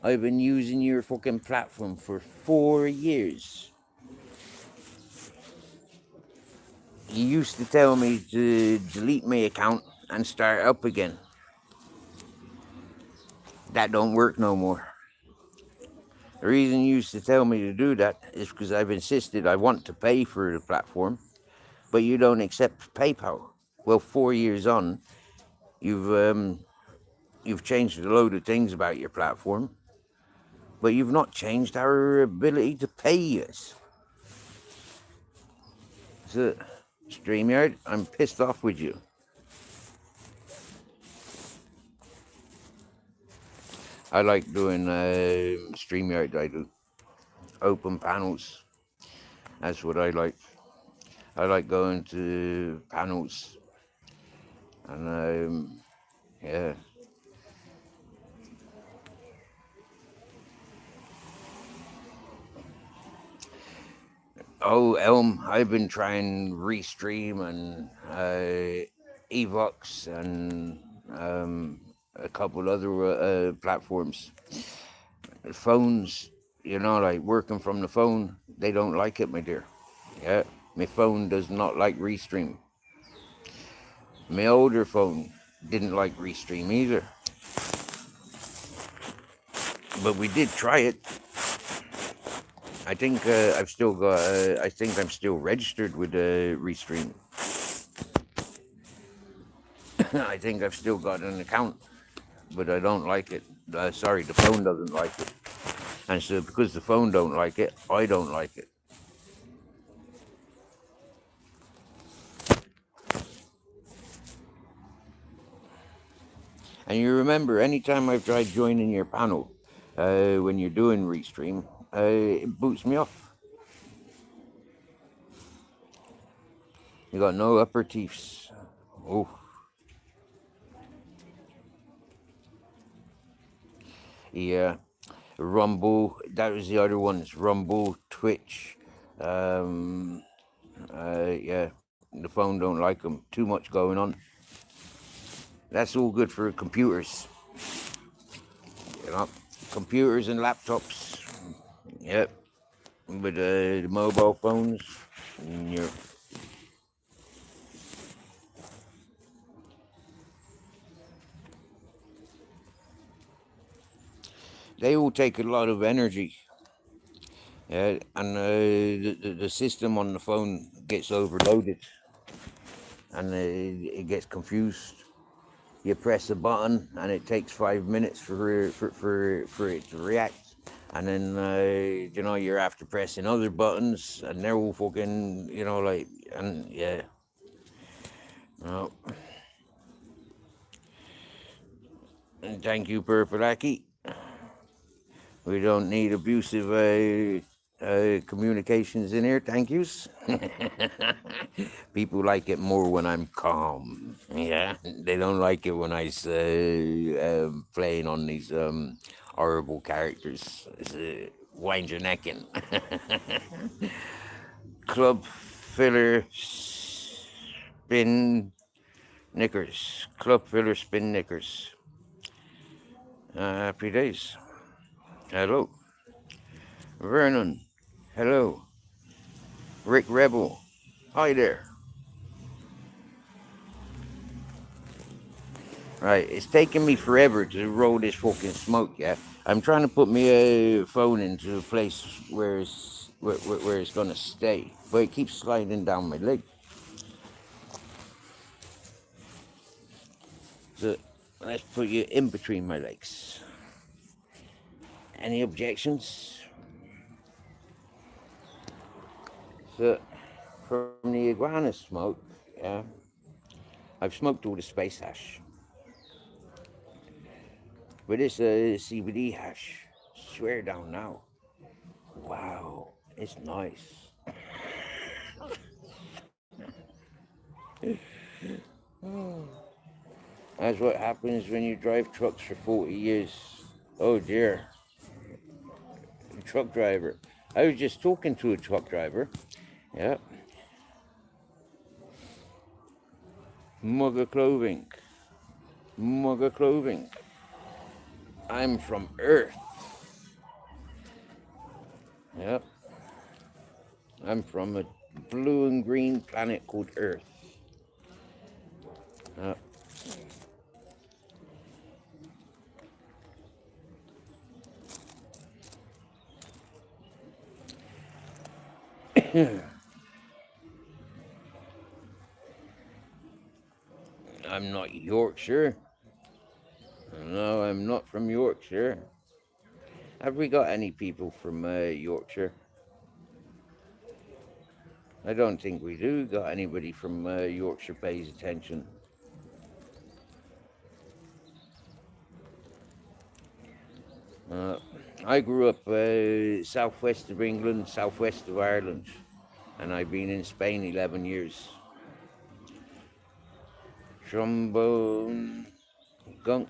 I've been using your fucking platform for 4 years. You used to tell me to delete my account and start up again. That don't work no more. The reason you used to tell me to do that is because I've insisted I want to pay for the platform, but you don't accept PayPal. Well, 4 years on, you've changed a load of things about your platform, but you've not changed our ability to pay us. So, StreamYard, I'm pissed off with you. I like doing StreamYard. I do open panels. That's what I like. I like going to panels, and yeah. Oh, Elm, I've been trying Restream and Evox and a couple other platforms. Phones, you know, like working from the phone, they don't like it, my dear. Yeah, my phone does not like Restream. My older phone didn't like Restream either. But we did try it. I think I've still got. I think I'm still registered with Restream. I think I've still got an account, but I don't like it. Sorry, the phone doesn't like it, and so because the phone don't like it, I don't like it. And you remember, anytime I've tried joining your panel, when you're doing Restream, it boots me off. You got no upper teeths. Oh. Yeah. Rumble, that was the other ones. Rumble, Twitch. Yeah, the phone don't like them. Too much going on. That's all good for computers. You know, computers and laptops. Yep. But the mobile phones, you're, they all take a lot of energy. Yeah, and the system on the phone gets overloaded, and it gets confused. You press a button, and it takes 5 minutes for it to react, and then you know, you're after pressing other buttons, and they're all fucking, you know, like, and yeah. Oh, and thank you, Purpleaki. We don't need abusive communications in here, thank yous. People like it more when I'm calm. Yeah, they don't like it when I playing on these horrible characters. Wind your neck in. Club filler spin knickers. Club filler spin knickers. Happy days. Hello. Vernon. Hello. Rick Rebel. Hi there. Right, it's taking me forever to roll this fucking smoke, yeah? I'm trying to put my phone into a place where it's gonna stay, but it keeps sliding down my leg. So let's put you in between my legs. Any objections? So from the iguana smoke, yeah, I've smoked all the space hash. But this CBD hash, swear down now. Wow, it's nice. That's what happens when you drive trucks for 40 years. Oh dear, truck driver. I was just talking to a truck driver. Yeah. Mugger clothing. Mugger clothing. I'm from Earth. Yep. I'm from a blue and green planet called Earth. Yep. I'm not Yorkshire. No, I'm not from Yorkshire. Have we got any people from Yorkshire? I don't think we do got anybody from Yorkshire pays attention. Uh, I grew up southwest of England, southwest of Ireland, and I've been in Spain 11 years. Trombone Gunk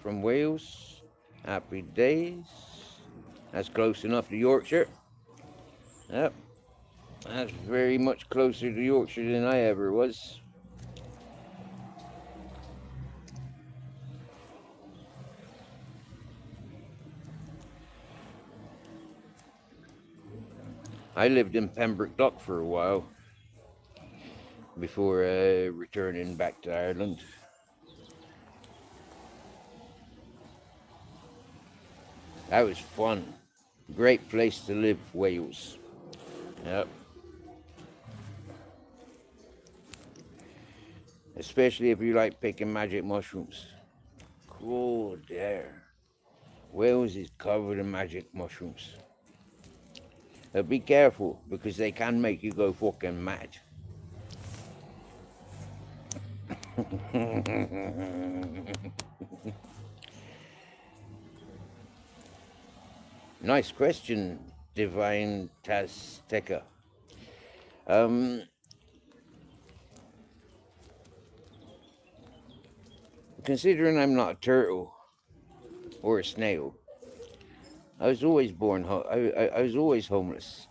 from Wales, happy days. That's close enough to Yorkshire. Yep, that's very much closer to Yorkshire than I ever was. I lived in Pembroke Dock for a while before returning back to Ireland. That was fun. Great place to live, Wales. Yep. Especially if you like picking magic mushrooms. Cool there. Wales is covered in magic mushrooms. Be careful, because they can make you go fucking mad. Nice question, Divine Tazteca. Um, Considering I'm not a turtle or a snail, I was always I was always homeless.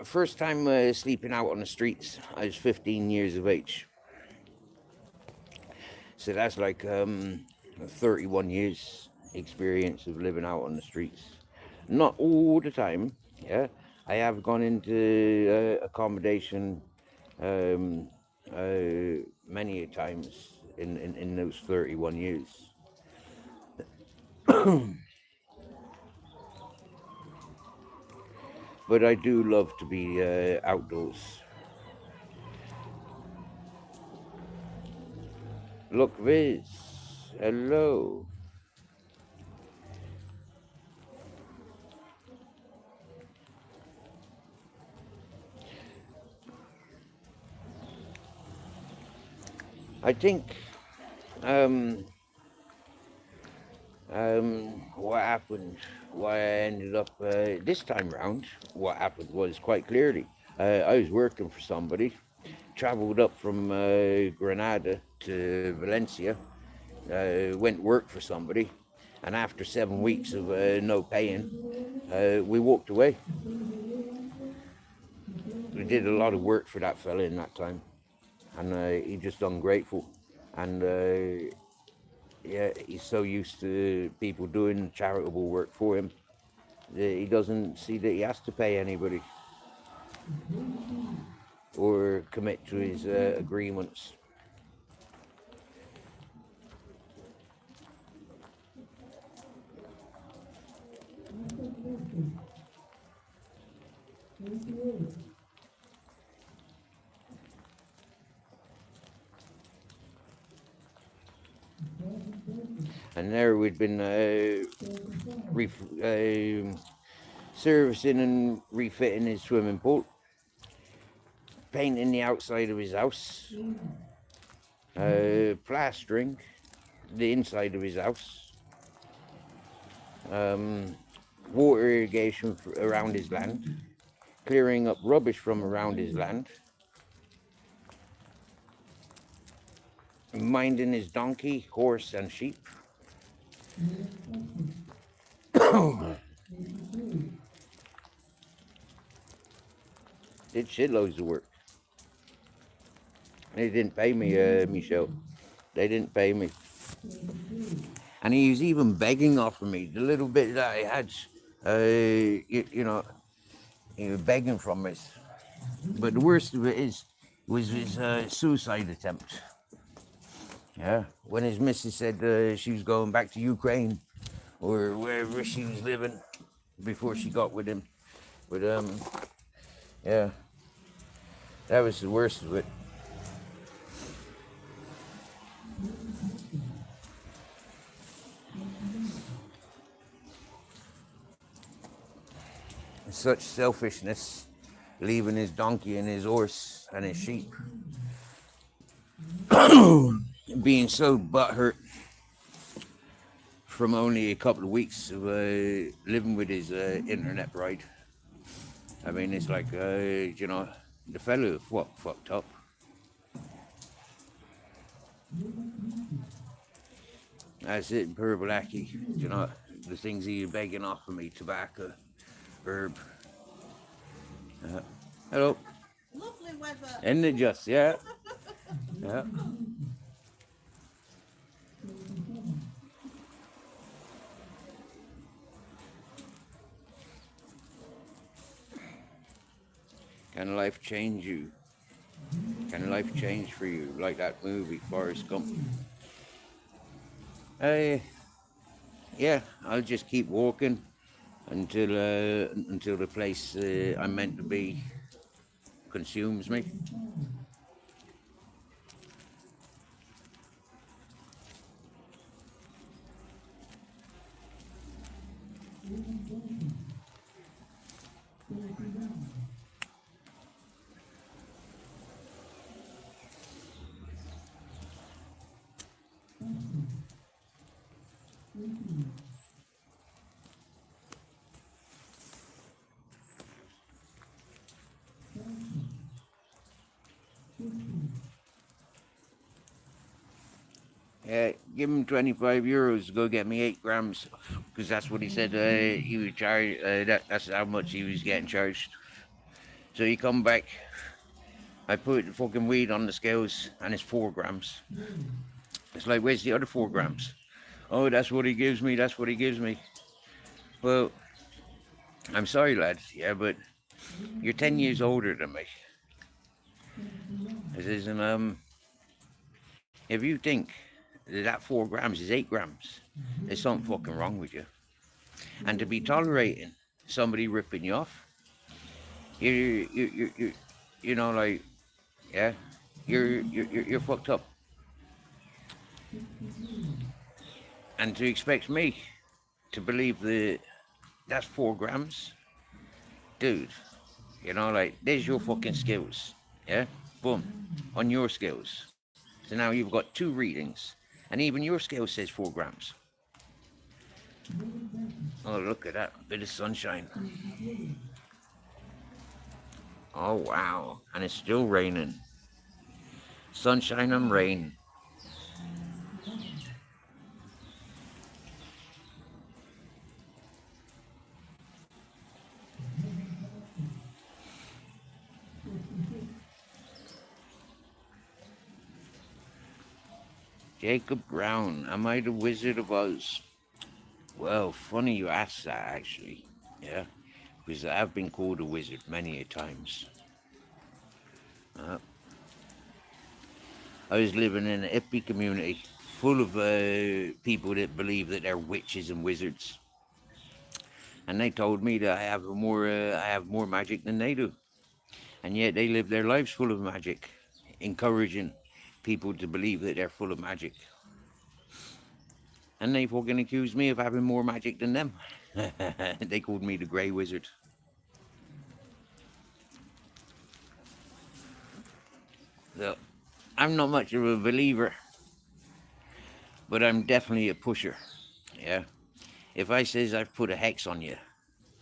First time sleeping out on the streets, I was 15 years of age. So that's like 31 years experience of living out on the streets. Not all the time, yeah. I have gone into accommodation um, many times in those 31 years. But I do love to be outdoors. Look, Viz. Hello. I think um, what happened, why I ended up this time round, what happened was quite clearly. I was working for somebody, traveled up from Granada to Valencia, went work for somebody, and after 7 weeks of no paying, we walked away. We did a lot of work for that fella in that time, and he just ungrateful. And yeah, he's so used to people doing charitable work for him that he doesn't see that he has to pay anybody or commit to his agreements. And there we'd been servicing and refitting his swimming pool, painting the outside of his house, plastering the inside of his house, water irrigation around his land, clearing up rubbish from around his land, minding his donkey, horse, and sheep. Did shitloads of work. They didn't pay me, Michelle. They didn't pay me. And he was even begging off of me the little bit that I had. You know, he was begging from us. But the worst of it was his suicide attempt. Yeah, when his missus said she was going back to Ukraine or wherever she was living before she got with him. But yeah, that was the worst of it. Such selfishness, leaving his donkey and his horse and his sheep, being so butthurt from only a couple of weeks of living with his internet bride. I mean, it's like, you know, the fellow fucked up. That's it, poor Blackie. You know, the things he begging off of me, tobacco, herb. Hello. Lovely weather. Isn't it just, yeah? Yeah. Can life change you? Can life change for you? Like that movie, Forrest Gump. Yeah, I'll just keep walking until the place I'm meant to be consumes me. Yeah, give him 25 euros to go get me 8 grams, because that's what he said he would charge. That's how much he was getting charged. So he come back. I put the fucking weed on the scales, and it's 4 grams. It's like, where's the other 4 grams? Oh, that's what he gives me. That's what he gives me. Well, I'm sorry, lad. Yeah, but you're 10 years older than me. This isn't If you think that 4 grams is 8 grams, there's something fucking wrong with you. And to be tolerating somebody ripping you off, you know, like, yeah, you're fucked up. And to expect me to believe that that's 4 grams, dude, you know, like, there's your fucking skills, yeah, boom, on your skills. So now you've got 2 readings, and even your scale says 4 grams. Oh, look at that bit of sunshine. Oh, wow. And it's still raining. Sunshine and rain. Jacob Brown, am I the Wizard of Oz? Well, funny you ask that, actually. Yeah, because I've been called a wizard many a times. I was living in an hippie community full of people that believe that they're witches and wizards, and they told me that I have more magic than they do, and yet they live their lives full of magic, encouraging people to believe that they're full of magic. And they fucking accused me of having more magic than them. They called me the Grey Wizard. So, I'm not much of a believer, but I'm definitely a pusher. Yeah. If I says I've put a hex on you,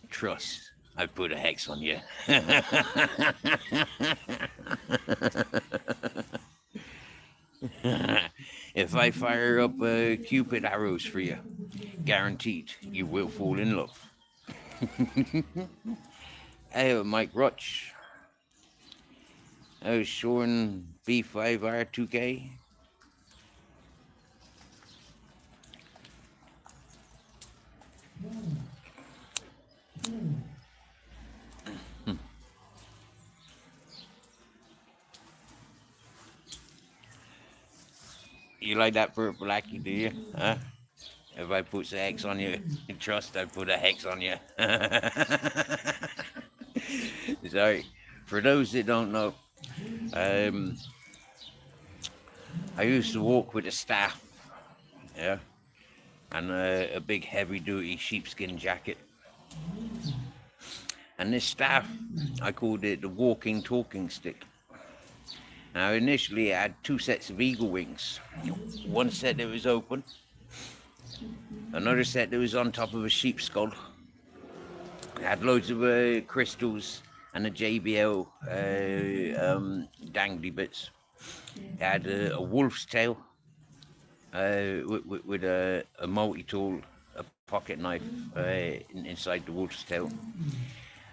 trust, I've put a hex on you. If I fire up Cupid arrows for you, guaranteed you will fall in love. Hey, Mike Rutch. Oh, Shorn B5R2K. You like that for Blackie, do you? Huh? If I put a hex on you, trust I put a hex on you. Sorry. For those that don't know, I used to walk with a staff, yeah, and a big heavy-duty sheepskin jacket. And this staff, I called it the walking talking stick. Now, initially, I had 2 sets of eagle wings. One set that was open, another set that was on top of a sheep's skull. It had loads of crystals and a JBL dangly bits. It had a wolf's tail with a multi-tool, a pocket knife inside the wolf's tail.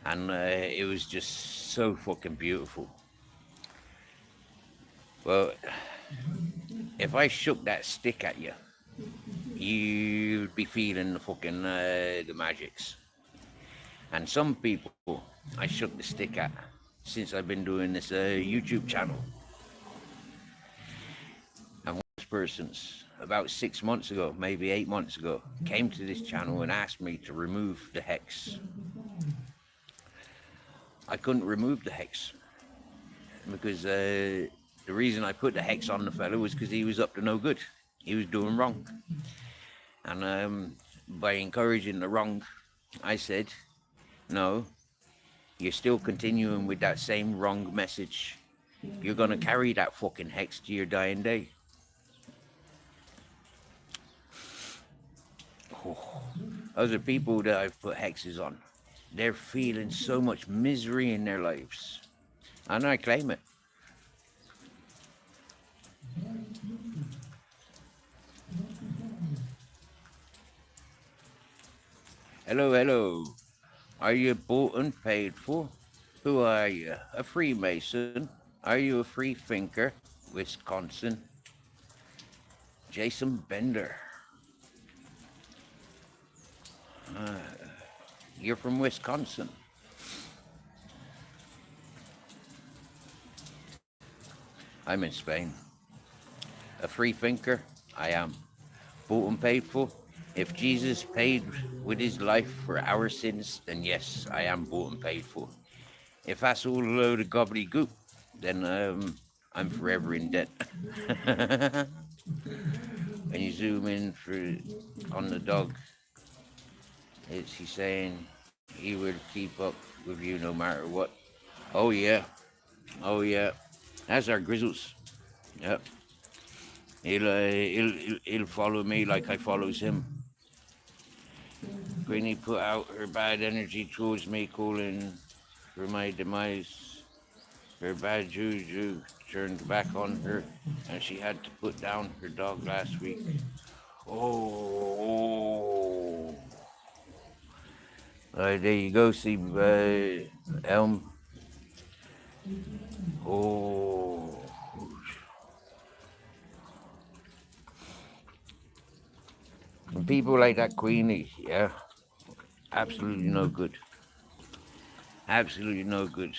And it was just so fucking beautiful. Well, if I shook that stick at you, you'd be feeling the fucking the magics. And some people I shook the stick at since I've been doing this YouTube channel. And one person's about 6 months ago, maybe 8 months ago, came to this channel and asked me to remove the hex. I couldn't remove the hex because the reason I put the hex on the fellow was because he was up to no good. He was doing wrong. And by encouraging the wrong, I said, no, you're still continuing with that same wrong message. You're going to carry that fucking hex to your dying day. Oh, those are people that I've put hexes on. They're feeling so much misery in their lives. And I claim it. Hello, hello. Are you bought and paid for? Who are you? A Freemason? Are you a free thinker? Wisconsin. Jason Bender. You're from Wisconsin. I'm in Spain. A free thinker? I am. Bought and paid for? If Jesus paid with his life for our sins, then yes, I am bought and paid for. If that's all a load of gobbledygook, then I'm forever in debt. When you zoom in on the dog, he's saying he would keep up with you no matter what. Oh yeah, oh yeah, that's our Grizzles. Yep, he'll follow me like I follows him. Queenie put out her bad energy towards me, calling for my demise. Her bad juju turned back on her, and she had to put down her dog last week. Oh, there you go, see, Elm. Oh, and people like that Queenie, yeah, absolutely no good. Absolutely no good.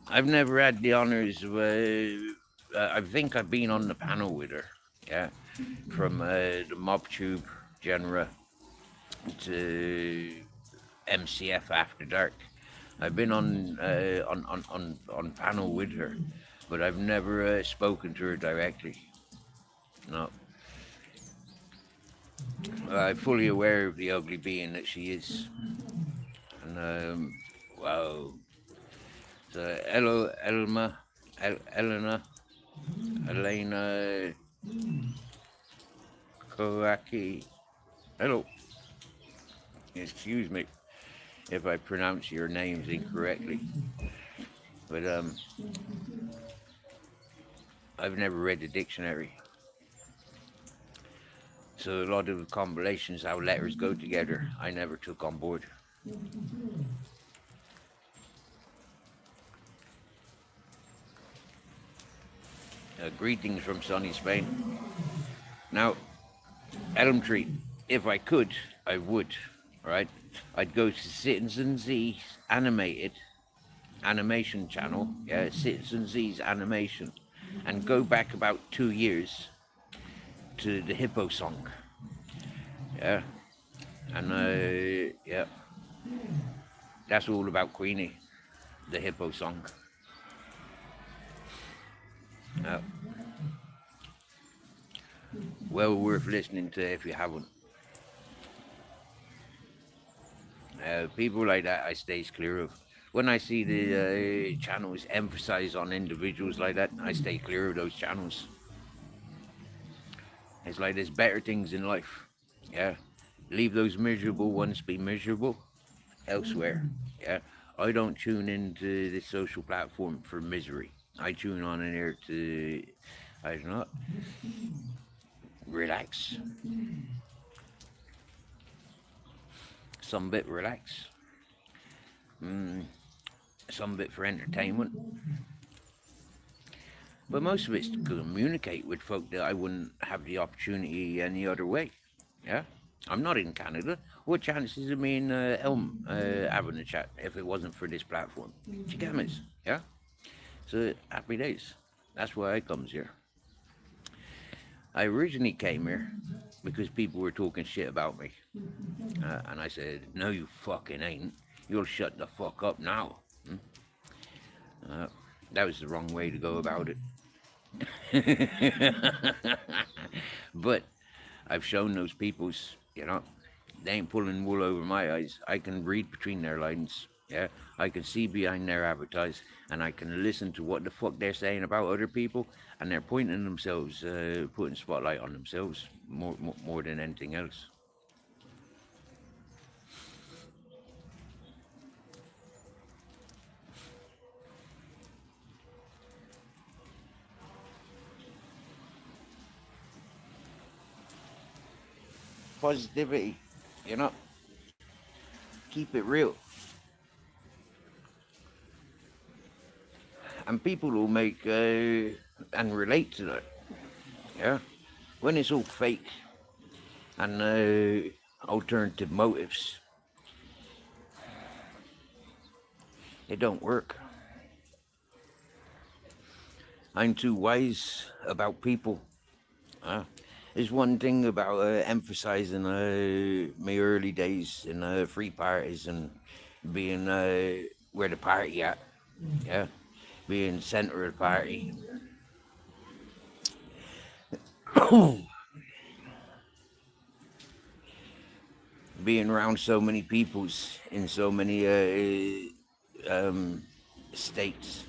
I've never had the honors of. I think I've been on the panel with her. Yeah, from the MobTube genre to MCF After Dark. I've been on panel with her, but I've never spoken to her directly. No, I'm fully aware of the ugly being that she is, and wow. So, hello, Elma, Elena, Elena Kowaki. Hello. Excuse me if I pronounce your names incorrectly, but I've never read the dictionary. So a lot of combinations how letters go together, I never took on board. Greetings from sunny Spain. Now, Elm Tree, if I could, I would, right? I'd go to Citizen Z's animated animation channel, yeah, Citizen Z's animation, and go back about 2 years to the Hippo song, yeah, and yeah, that's all about Queenie, the Hippo song. Uh, well worth listening to if you haven't. People like that I stays clear of. When I see the channels emphasize on individuals like that, I stay clear of those channels. It's like there's better things in life. Yeah. Leave those miserable ones be miserable elsewhere. Yeah. I don't tune into this social platform for misery. I tune on in here to, I don't know, relax. Some bit relax. Some bit for entertainment. But most of it's to communicate with folk that I wouldn't have the opportunity any other way. Yeah? I'm not in Canada. What chances of me and Elm having a chat if it wasn't for this platform? Chicamas, yeah? So happy days. That's why I comes here. I originally came here because people were talking shit about me. And I said, no, you fucking ain't. You'll shut the fuck up now. That was the wrong way to go about it. But I've shown those peoples, they ain't pulling wool over my eyes. I can read between their lines. Yeah, I can see behind their avatars, and I can listen to what the fuck they're saying about other people, and they're pointing themselves, putting spotlight on themselves more than anything else. Positivity, you know. keep it real. And people will make and relate to that. Yeah, when it's all fake and alternative motives, it don't work. I'm too wise about people. There's one thing about emphasizing my early days in free parties and being where the party at. Yeah, being center of the party. Being around so many peoples in so many states,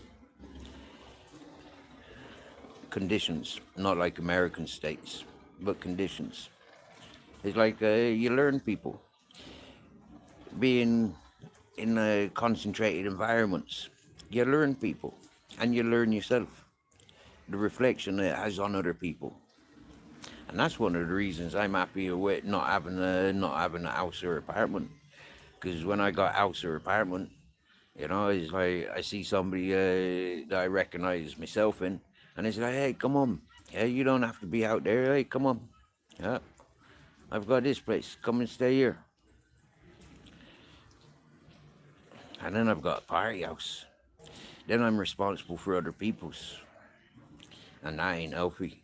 conditions, not like American states, but conditions. It's like you learn people. Being in concentrated environments, you learn people and you learn yourself, the reflection it has on other people. And that's one of the reasons I'm happy with not having a house or apartment. Because when I got house or apartment, it's like I see somebody that I recognize myself in, and it's like, hey, come on, yeah, you don't have to be out there. Hey, come on, yeah, I've got this place. Come and stay here. And then I've got a party house. Then I'm responsible for other people's, and that ain't healthy.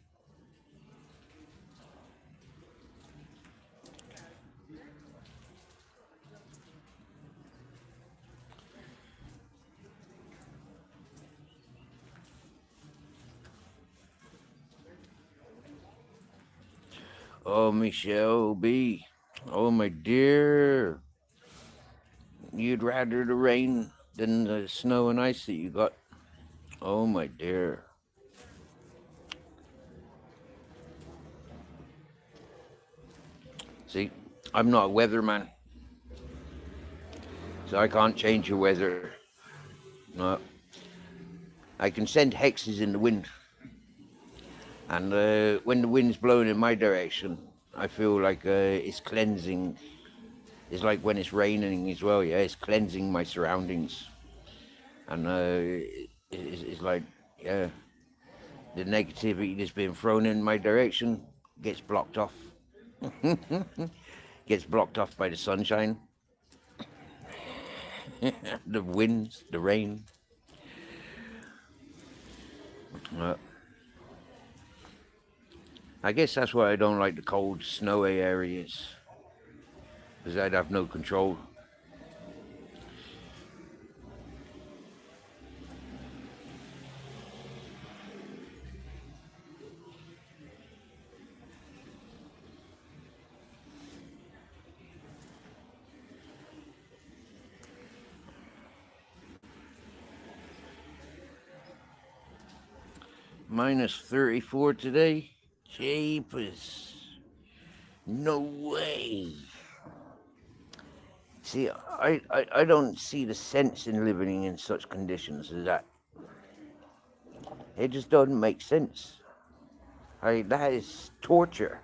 Oh, Michelle B. Oh, my dear. You'd rather the rain than the snow and ice that you got. Oh, my dear. See, I'm not a weatherman, so I can't change the weather. No. I can send hexes in the wind. And when the wind's blowing in my direction, I feel like it's cleansing. It's like when it's raining as well, yeah, it's cleansing my surroundings. And it's like, yeah, the negativity that's been thrown in my direction gets blocked off. Gets blocked off by the sunshine, the winds, the rain. I guess that's why I don't like the cold, snowy areas, because I'd have no control. Minus 34 today? Jeepers. No way. See, I don't see the sense in living in such conditions as that. It just doesn't make sense. That is torture.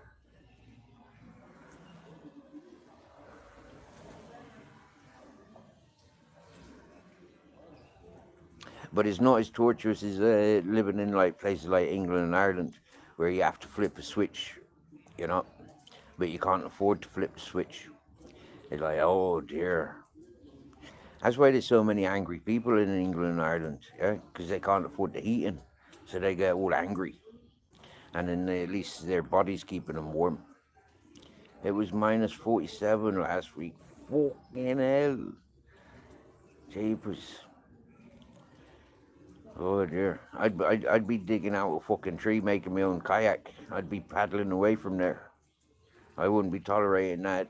But it's not as torturous as living in like places like England and Ireland, where you have to flip a switch, you know, but you can't afford to flip the switch. It's like, oh dear. That's why there's so many angry people in England and Ireland, yeah, because they can't afford the heating, so they get all angry, and then at least their body's keeping them warm. It was minus 47 last week. Fucking hell. Jeepers. Oh dear. I'd be digging out a fucking tree, making my own kayak. I'd be paddling away from there. I wouldn't be tolerating that.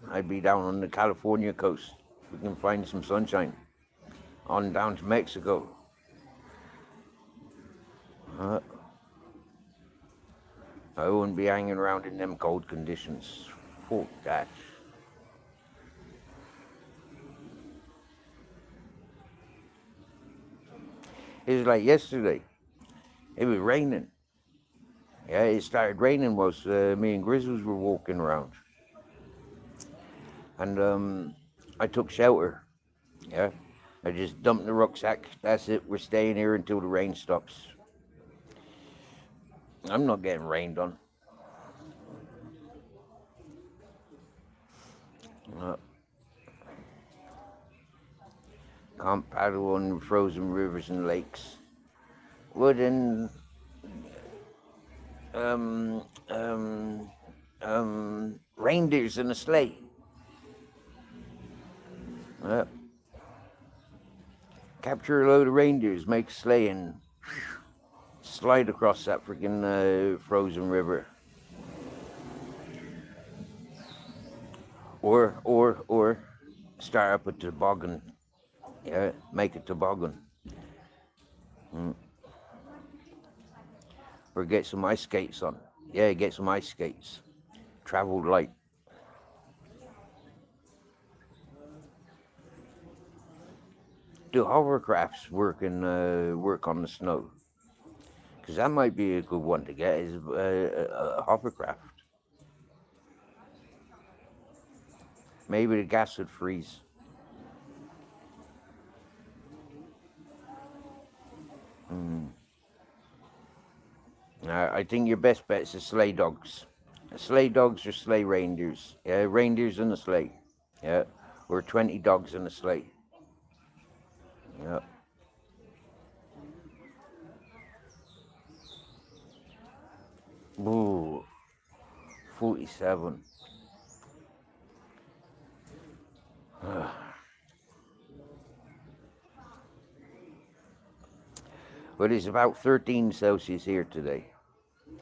I'd be down on the California coast. If we can find some sunshine. On down to Mexico. I wouldn't be hanging around in them cold conditions. Fuck that. It was like yesterday. It was raining. Yeah, it started raining whilst me and Grizzles were walking around. And I took shelter. Yeah, I just dumped the rucksack. That's it. We're staying here until the rain stops. I'm not getting rained on. Uh, can't paddle on frozen rivers and lakes. Wooden um, um, reindeers in a sleigh. Uh, capture a load of reindeers, make a sleigh, and slide across that freaking frozen river. Or start up a toboggan. Yeah, make a toboggan. Or get some ice skates on. Yeah, get some ice skates. Travel light. Do hovercrafts work on the snow? Because that might be a good one to get. Is a hovercraft. Maybe the gas would freeze. I think your best bet is the sleigh dogs. Sleigh dogs or sleigh reindeers. Yeah, reindeers in a sleigh. Yeah, or 20 dogs in a sleigh. Yeah. Ooh, 47. But it's about 13 Celsius here today.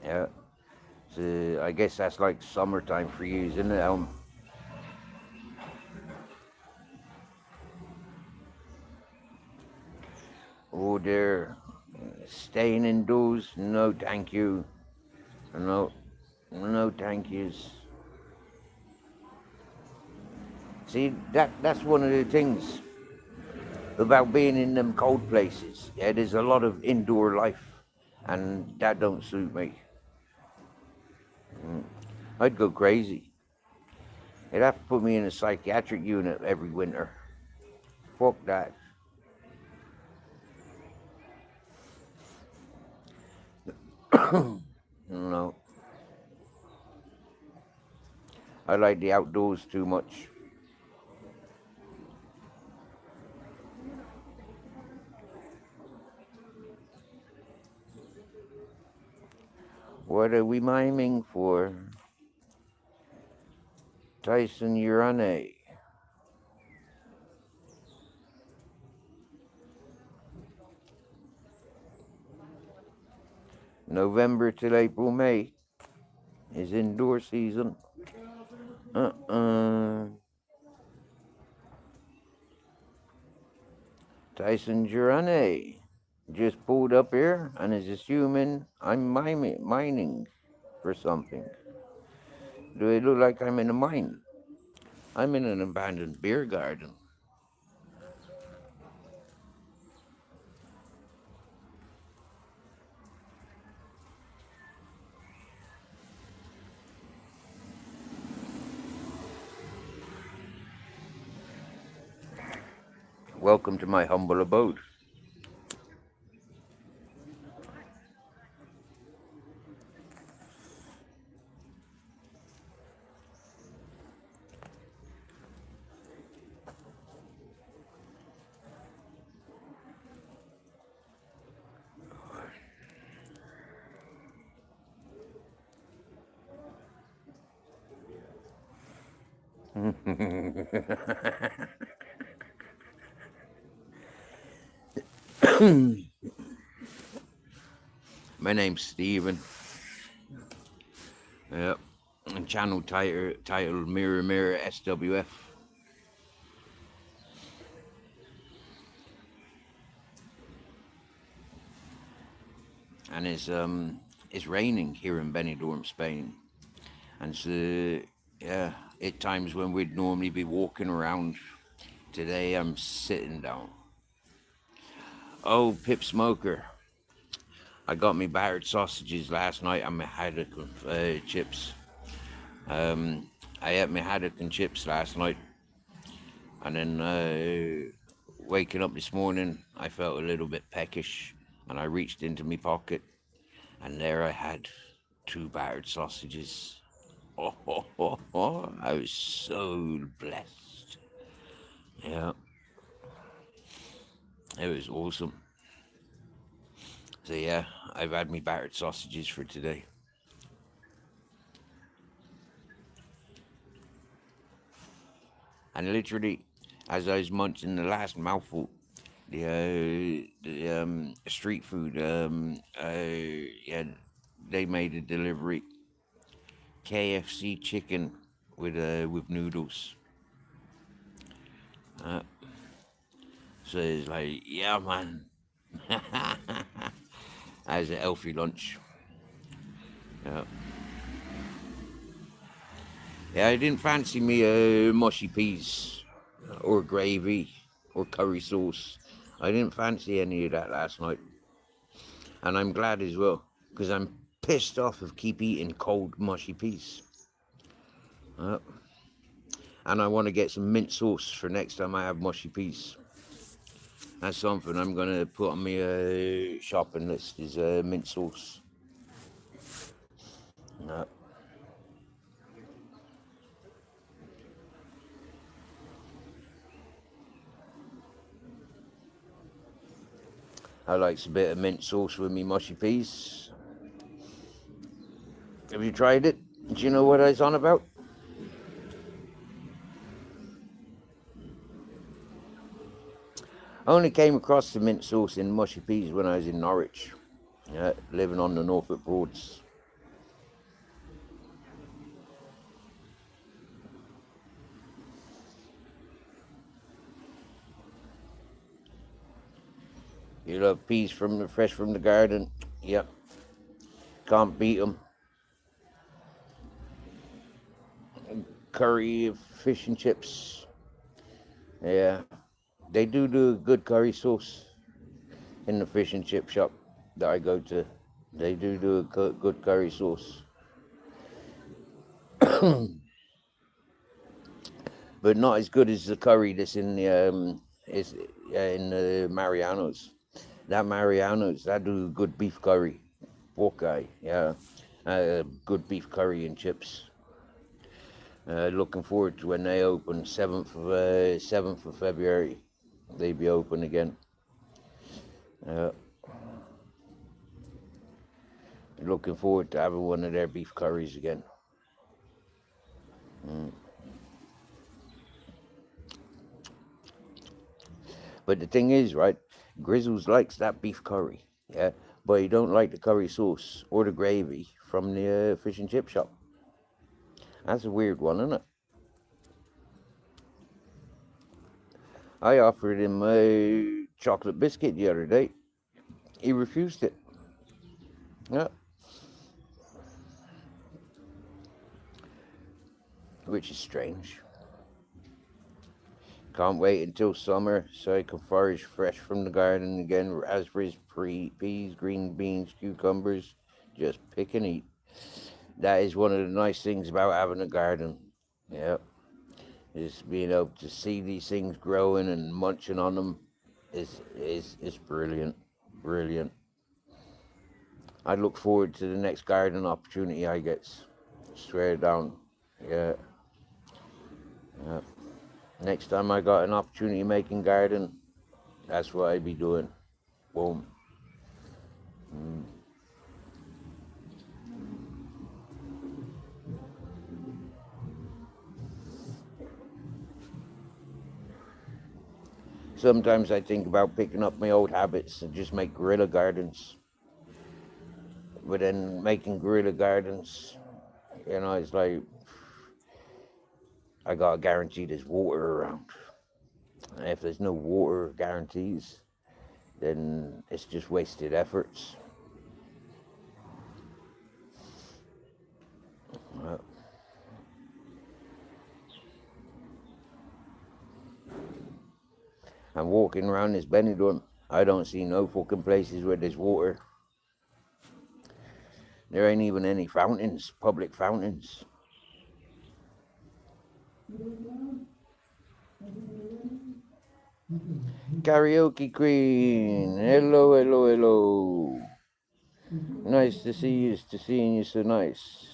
Yeah. So I guess that's like summertime for you, isn't it? Oh, they're staying indoors. No, thank you. No, no, thank yous. See, that's one of the things about being in them cold places. Yeah, there's a lot of indoor life, and that don't suit me. I'd go crazy. They'd have to put me in a psychiatric unit every winter. Fuck that. No, I like the outdoors too much. What are we miming for? Tyson, you're on A. November till April, May is indoor season. Tyson Jurane just pulled up here and is assuming I'm mining for something. Do it look like I'm in a mine? I'm in an abandoned beer garden. Welcome to my humble abode. My name's Steven. Yep. And channel titled Mirror Mirror SWF. And it's raining here in Benidorm, Spain. And so yeah, at times when we'd normally be walking around, today I'm sitting down. Oh, Pip Smoker. I got me battered sausages last night and my haddock chips. I ate my haddock and chips last night, And then waking up this morning, I felt a little bit peckish, and I reached into my pocket, and there I had 2 battered sausages. Oh, I was so blessed. Yeah, it was awesome. So yeah, I've had me battered sausages for today. And literally, as I was munching the last mouthful, the street food, yeah, they made a delivery. KFC chicken with noodles. Uh, so it's like, yeah, man. As a healthy lunch. Yeah. Yeah, I didn't fancy me mushy peas or gravy or curry sauce. I didn't fancy any of that last night. And I'm glad as well, because I'm pissed off of keep eating cold mushy peas. And I want to get some mint sauce for next time I have mushy peas. That's something I'm going to put on my shopping list is mint sauce. I like a bit of mint sauce with me mushy peas. Have you tried it? Do you know what I was on about? I only came across the mint sauce in mushy peas when I was in Norwich, living on the Norfolk Broads. You love peas fresh from the garden? Yep, can't beat them. Curry, fish and chips. Yeah, they do a good curry sauce in the fish and chip shop that I go to. They do a good curry sauce. But not as good as the curry that's in the Mariano's. That Mariano's, that do good beef curry, pork eye, yeah, good beef curry and chips. Looking forward to when they open 7th of February. They be open again. Looking forward to having one of their beef curries again. But the thing is, right, Grizzles likes that beef curry, yeah, but he don't like the curry sauce or the gravy from the fish and chip shop. That's a weird one, isn't it? I offered him a chocolate biscuit the other day. He refused it. Yeah, which is strange. Can't wait until summer so I can forage fresh from the garden again. Raspberries, peas, green beans, cucumbers. Just pick and eat. That is one of the nice things about having a garden. Yeah. Just being able to see these things growing and munching on them is brilliant. Brilliant. I look forward to the next garden opportunity I get. Swear down. Yeah. Yeah. Next time I got an opportunity making garden, that's what I'd be doing. Boom. Sometimes I think about picking up my old habits and just make guerrilla gardens. But then making guerrilla gardens, it's like I gotta guarantee there's water around. And if there's no water guarantees, then it's just wasted efforts. I'm walking around this Benidorm. I don't see no fucking places where there's water. There ain't even any fountains, public fountains. Karaoke Queen. Hello, hello, hello. Nice to see you. To seeing you so nice.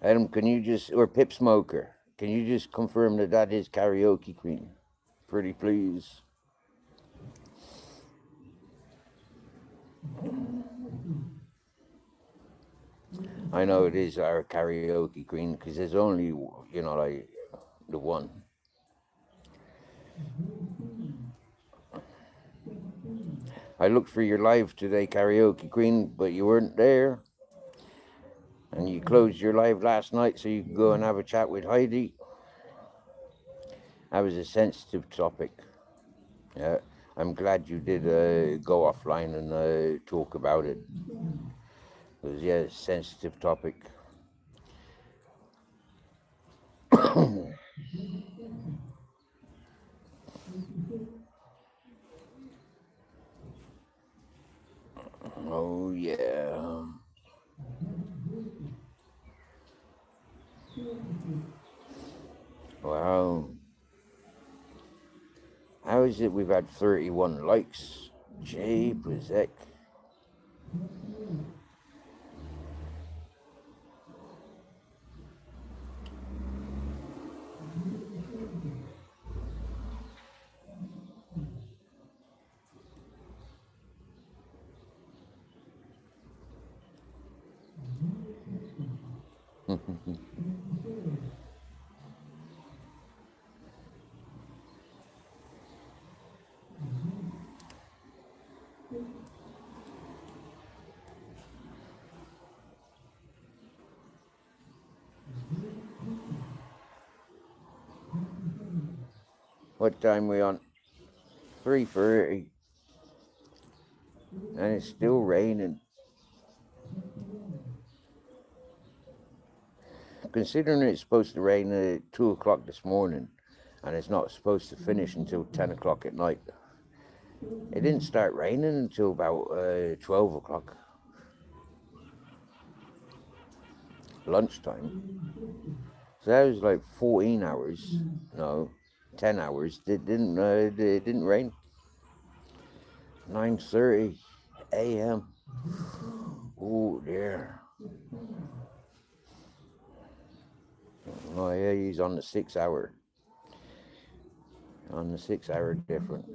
Adam, can you just, or Pip Smoker, can you just confirm that that is Karaoke Queen? Pretty please. I know it is our Karaoke Queen because there's only, like the one. I looked for your live today, Karaoke Queen, but you weren't there. And you closed your live last night so you could go and have a chat with Heidi. That was a sensitive topic. Yeah, I'm glad you did go offline and talk about it. It was, yeah, a sensitive topic. Oh, yeah. Wow. How is it we've had 31 likes? Jeepers heck. What time we on? 3:30. And it's still raining. Considering it's supposed to rain at 2 o'clock this morning, and it's not supposed to finish until 10 o'clock at night. It didn't start raining until about 12 o'clock. Lunchtime. So that was like 14 hours. No, 10 hours. It didn't rain. 9:30 a.m. Oh dear. Oh yeah, he's on the 6 hour. On the 6 hour difference.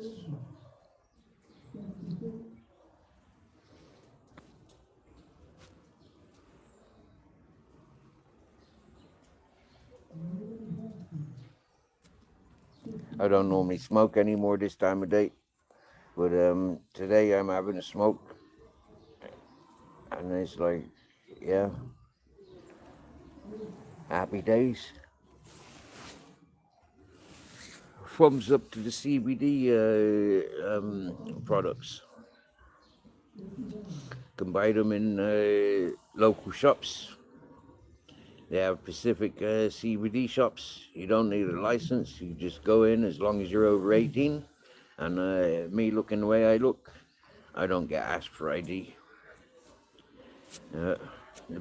I don't normally smoke anymore this time of day, but today I'm having a smoke, and it's like, yeah, happy days. Thumbs up to the CBD products. Can buy them in local shops. They have Pacific CBD shops. You don't need a license. You just go in as long as you're over 18. And me looking the way I look, I don't get asked for ID. The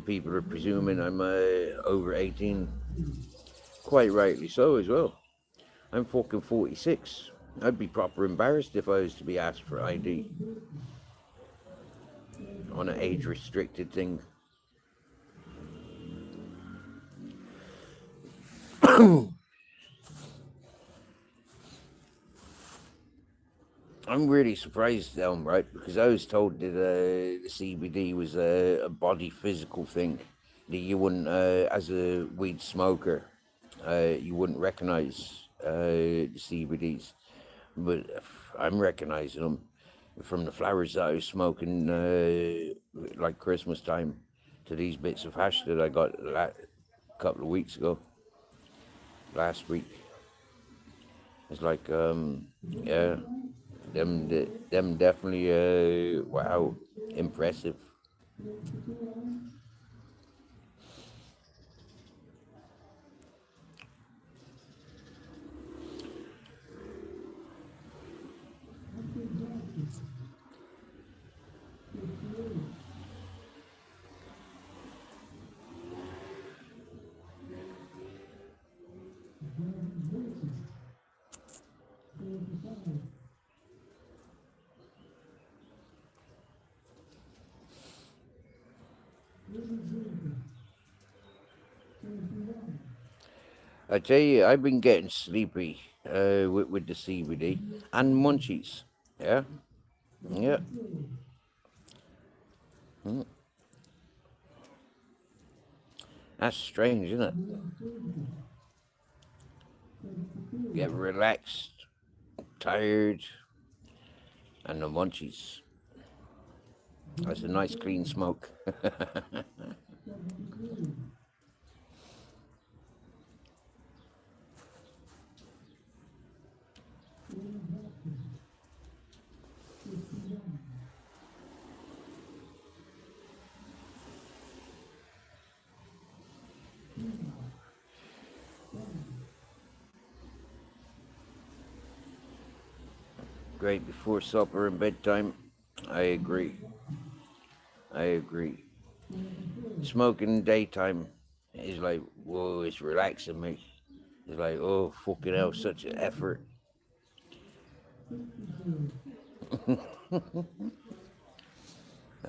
people are presuming I'm over 18. Quite rightly so as well. I'm fucking 46. I'd be proper embarrassed if I was to be asked for ID on an age restricted thing. I'm really surprised, right? Because I was told that the CBD was a body physical thing that you wouldn't, as a weed smoker, you wouldn't recognize the CBDs. But I'm recognizing them from the flowers that I was smoking, like Christmas time, to these bits of hash that I got a couple of weeks ago, last week. It's like, yeah. Them definitely, wow, impressive. I tell you, I've been getting sleepy with the CBD and munchies. Yeah, yeah. Mm. That's strange, isn't it? Get relaxed, tired, and the munchies. That's a nice clean smoke. Great before supper and bedtime. I agree. I agree. Smoking daytime is like, whoa, it's relaxing me. It's like, oh, fucking hell, such an effort.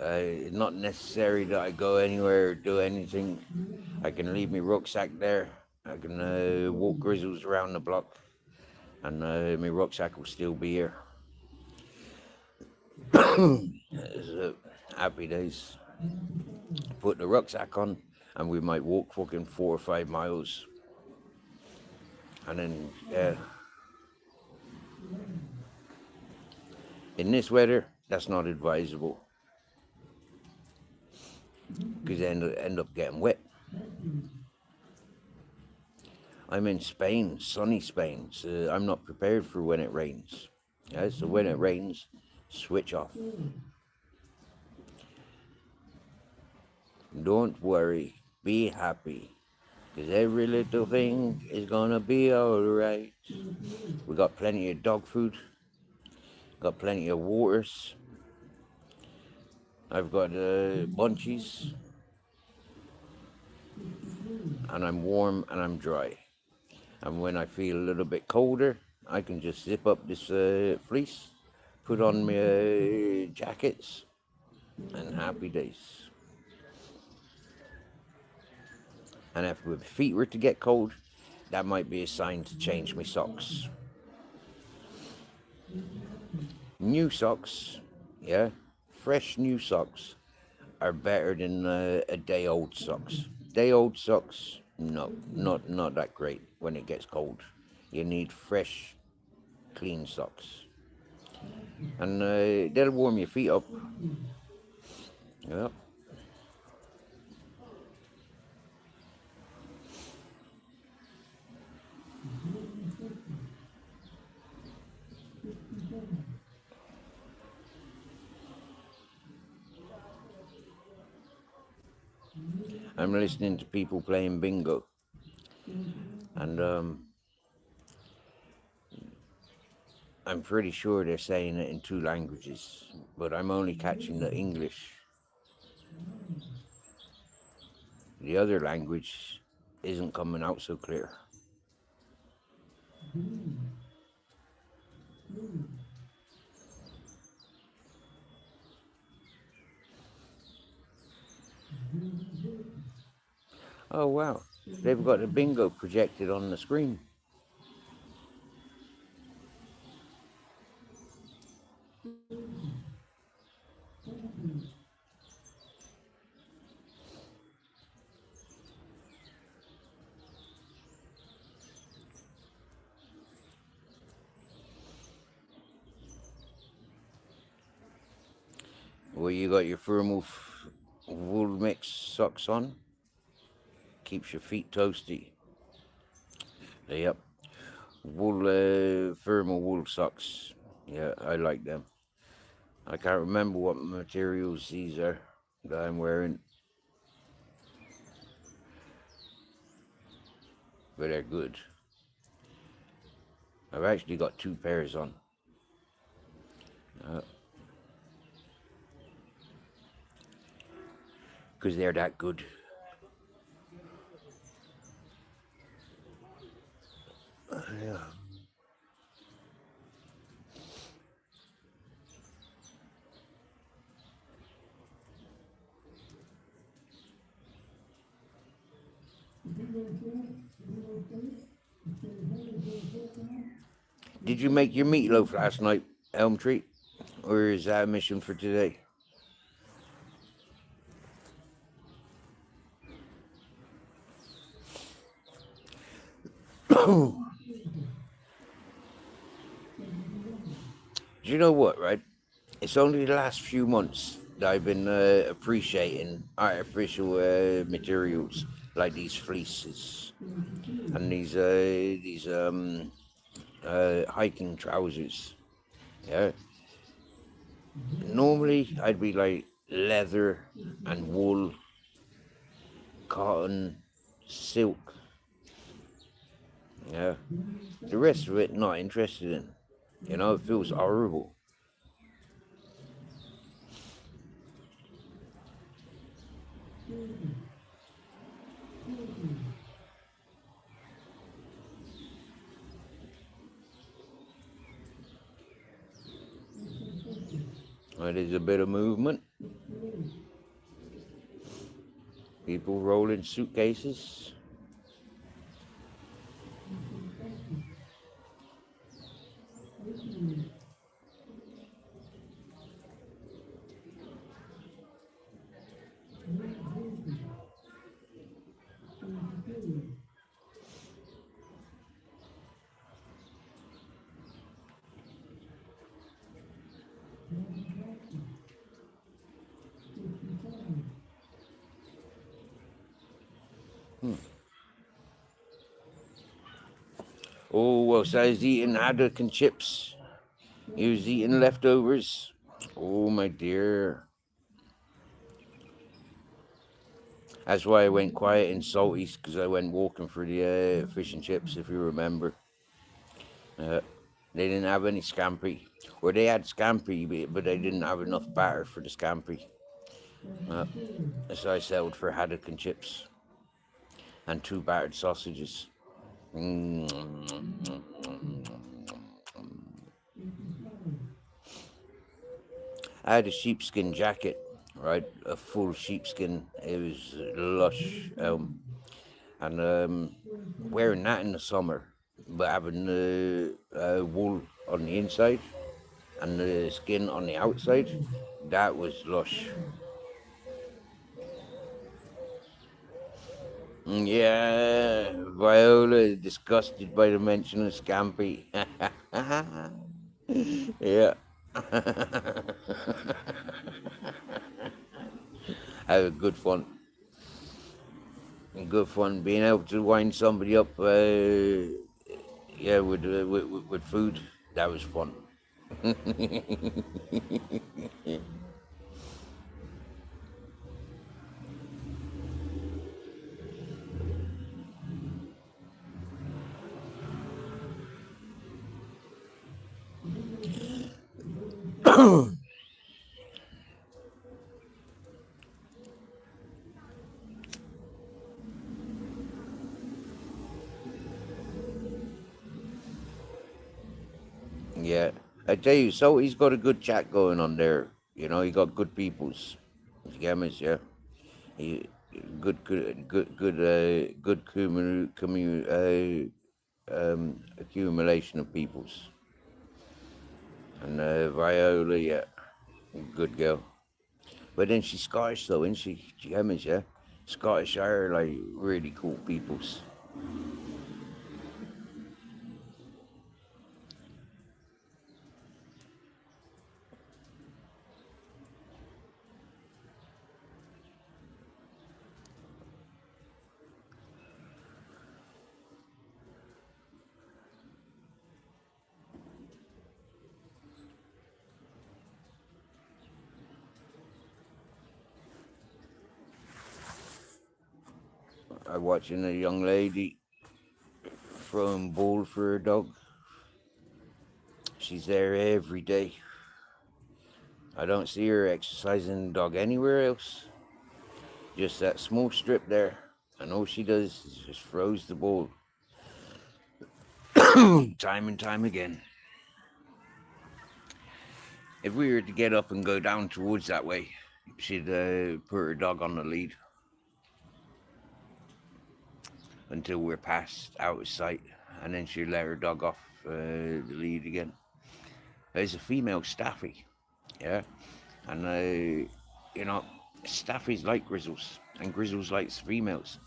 It's not necessary that I go anywhere or do anything. I can leave my rucksack there. I can walk grizzles around the block, and my rucksack will still be here. It's, happy days. Put the rucksack on, and we might walk fucking 4 or 5 miles. And then, in this weather, that's not advisable because they end up getting wet. I'm in Spain, sunny Spain, so I'm not prepared for when it rains. Yeah, so when it rains, switch off. Don't worry, be happy, because every little thing is gonna be alright. We got plenty of dog food, got plenty of waters. I've got bunchies, and I'm warm and I'm dry. And when I feel a little bit colder, I can just zip up this fleece, put on my jackets, and happy days. And if my feet were to get cold, that might be a sign to change my socks. New socks, yeah, fresh new socks are better than a day old socks. Day old socks, no, not that great when it gets cold. You need fresh, clean socks, and they'll warm your feet up. Yeah. I'm listening to people playing bingo, and I'm pretty sure they're saying it in 2 languages, but I'm only catching the English. The other language isn't coming out so clear. Oh wow, they've got the bingo projected on the screen. Well, you got your thermal wool mix socks on. Keeps your feet toasty. Yep. Wool, thermal wool socks. Yeah, I like them. I can't remember what materials these are that I'm wearing, but they're good. I've actually got 2 pairs on. Because they're that good. Yeah. Did you make your meatloaf last night, Elm Tree? Or is that a mission for today? Do you know what, right? It's only the last few months that I've been appreciating artificial materials like these fleeces and these hiking trousers. Yeah. Normally, I'd be like leather and wool, cotton, silk. Yeah. The rest of it, not interested in. You know, it feels horrible. There's a bit of movement. People rolling suitcases. Oh, whilst I was eating haddock and chips, he was eating leftovers. Oh, my dear. That's why I went quiet in Salties, because I went walking for the fish and chips, if you remember. They didn't have any scampi. Or they had scampi, but they didn't have enough batter for the scampi. So I settled for haddock and chips and 2 battered sausages. I had a sheepskin jacket, right? A full sheepskin. It was lush. And wearing that in the summer, but having the wool on the inside and the skin on the outside, that was lush. Yeah, Viola disgusted by the mention of scampi. Yeah. Had good fun. Good fun being able to wind somebody up. Yeah, with food. That was fun. Yeah, I tell you, so he's got a good chat going on there. You know, he got good peoples. Gammas, yeah. He, good accumulation of peoples. And Viola, yeah, good girl. But then she's Scottish though, isn't she? Gemmas, yeah. Scottish are like really cool peoples. I'm watching a young lady throwing ball for her dog. She's there every day. I don't see her exercising the dog anywhere else. Just that small strip there. And all she does is just throws the ball. Time and time again. If we were to get up and go down towards that way, she'd put her dog on the lead. until we're past out of sight, and then she'll let her dog off the lead again. There's a female staffy, yeah, and staffies like grizzles, and grizzles likes females.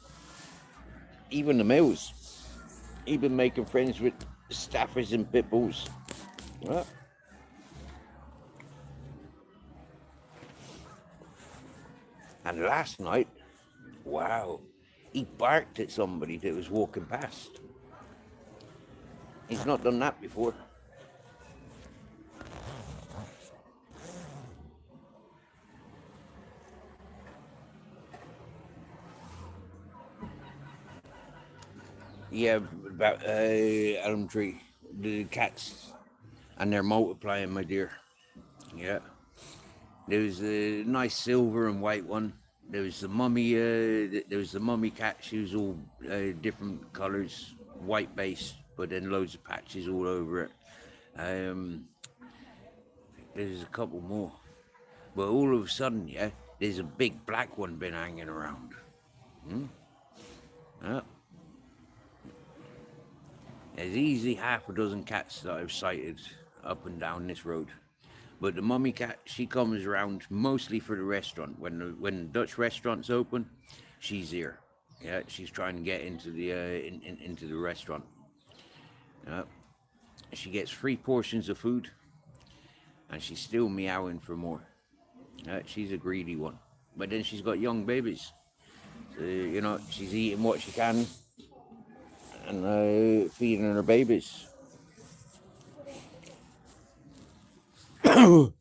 Even the males, even making friends with staffies and pit bulls. Yeah. And last night, wow, he barked at somebody that was walking past. He's not done that before. Yeah, about elm tree, the cats, and they're multiplying, my dear. Yeah, there was a nice silver and white one. There was the mummy. There was the mummy cat. She was all different colours, white base, but then loads of patches all over it. Um, there's a couple more, but all of a sudden, yeah, there's a big black one been hanging around. Yeah. There's easily half a dozen cats that I've sighted up and down this road. But the mummy cat, she comes around mostly for the restaurant. When the Dutch restaurant's open, she's here. Yeah, she's trying to get into the into the restaurant. Yeah. She gets 3 portions of food, and she's still meowing for more. Yeah, she's a greedy one. But then she's got young babies. So, she's eating what she can and feeding her babies. And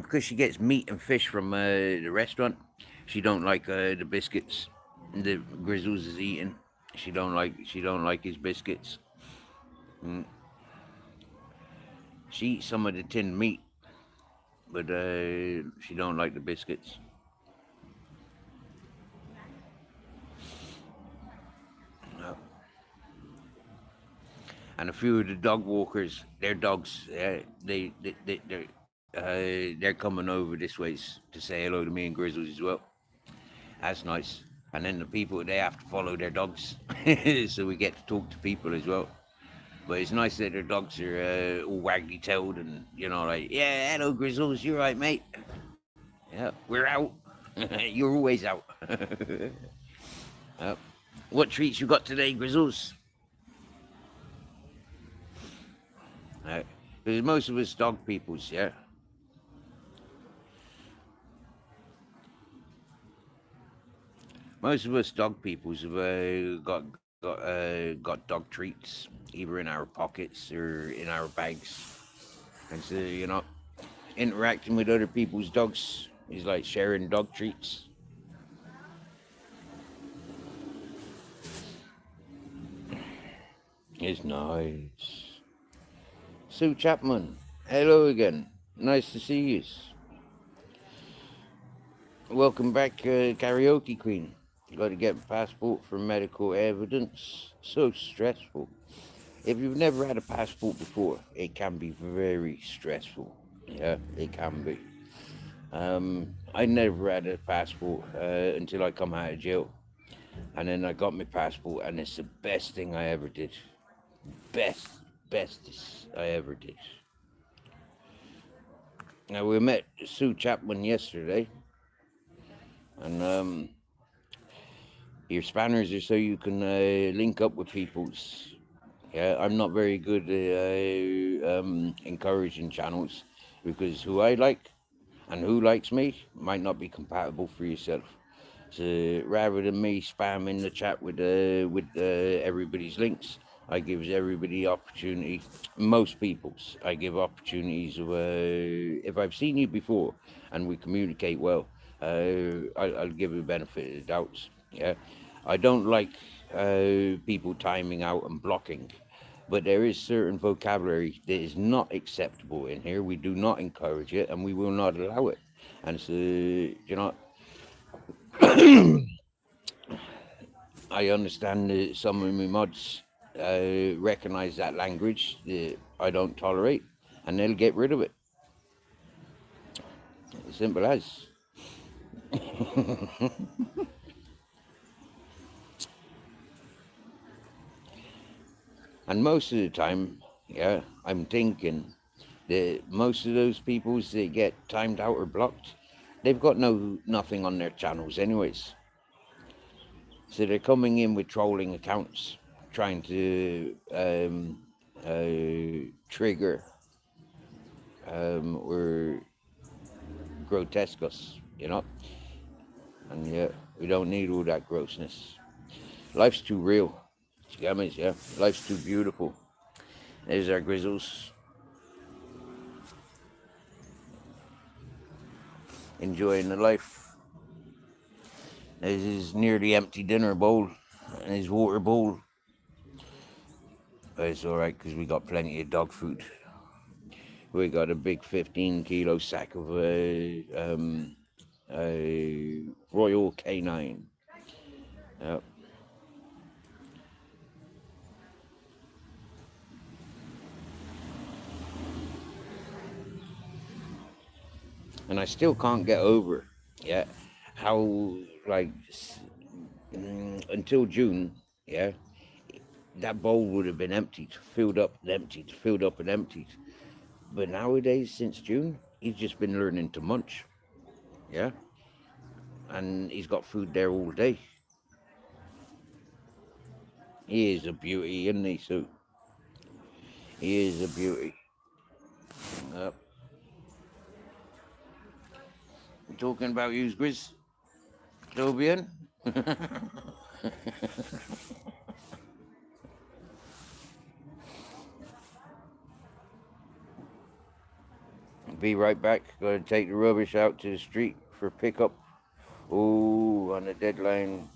because she gets meat and fish from the restaurant, she don't like the biscuits the Grizzles is eating. She don't like his biscuits. She eats some of the tinned meat, but she don't like the biscuits. No. And a few of the dog walkers, their dogs, they're coming over this way to say hello to me and Grizzles as well. That's nice. And then the people, they have to follow their dogs, so we get to talk to people as well. But it's nice that their dogs are all waggly tailed and, like, yeah, hello, Grizzles, you're right, mate. Yeah, we're out. You're always out. Yep. What treats you got today, Grizzles? Because most of us dog peoples, yeah. Most of us dog peoples have got dog treats either in our pockets or in our bags, and so interacting with other people's dogs is like sharing dog treats. It's nice. Sue Chapman, hello again. Nice to see you. Welcome back, karaoke queen. Got to get a passport for medical evidence. So stressful. If you've never had a passport before, it can be very stressful. Yeah, it can be. I never had a passport until I come out of jail, and then I got my passport, and it's the best thing I ever did. Bestest I ever did. Now we met Sue Chapman yesterday, and your spanners are so you can link up with people's. Yeah, I'm not very good at encouraging channels because who I like and who likes me might not be compatible for yourself. So rather than me spamming the chat with everybody's links, I gives everybody opportunity. Most people's I give opportunities of if I've seen you before and we communicate well, I'll give you benefit of the doubts. Yeah, I don't like people timing out and blocking. But there is certain vocabulary that is not acceptable in here. We do not encourage it, and we will not allow it. And so, I understand that some of my mods recognize that language that I don't tolerate, and they'll get rid of it. Simple as. And most of the time, yeah, I'm thinking that most of those peoples that get timed out or blocked, they've got nothing on their channels anyways. So they're coming in with trolling accounts, trying to trigger or grotesque us, you know? And yeah, we don't need all that grossness. Life's too real. Scammers, yeah. Life's too beautiful. There's our grizzles. Enjoying the life. There's his nearly empty dinner bowl and his water bowl. But it's alright because we got plenty of dog food. We got a big 15-kilo sack of a Royal Canine. Yep. And I still can't get over, yeah, how, like, until June, yeah, that bowl would have been emptied, filled up and emptied, filled up and emptied. But nowadays, since June, he's just been learning to munch, yeah, and he's got food there all day. He is a beauty, isn't he, Sue? He is a beauty. Yep. Talking about you, Grizz. Todo bien? Be right back. Gotta take the rubbish out to the street for pickup. Ooh, on the deadline.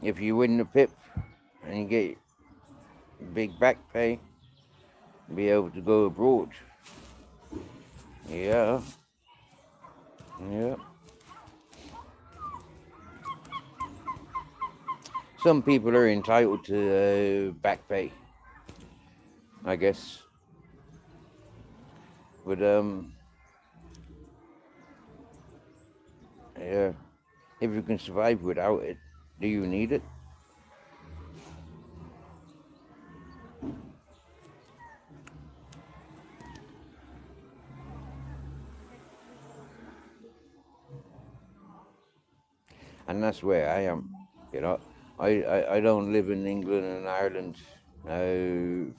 If you win the PIP and you get big back pay, be able to go abroad. Yeah. Yeah. Some people are entitled to back pay, I guess. But yeah, if you can survive without it, do you need it? And that's where I am. You know, I don't live in England and Ireland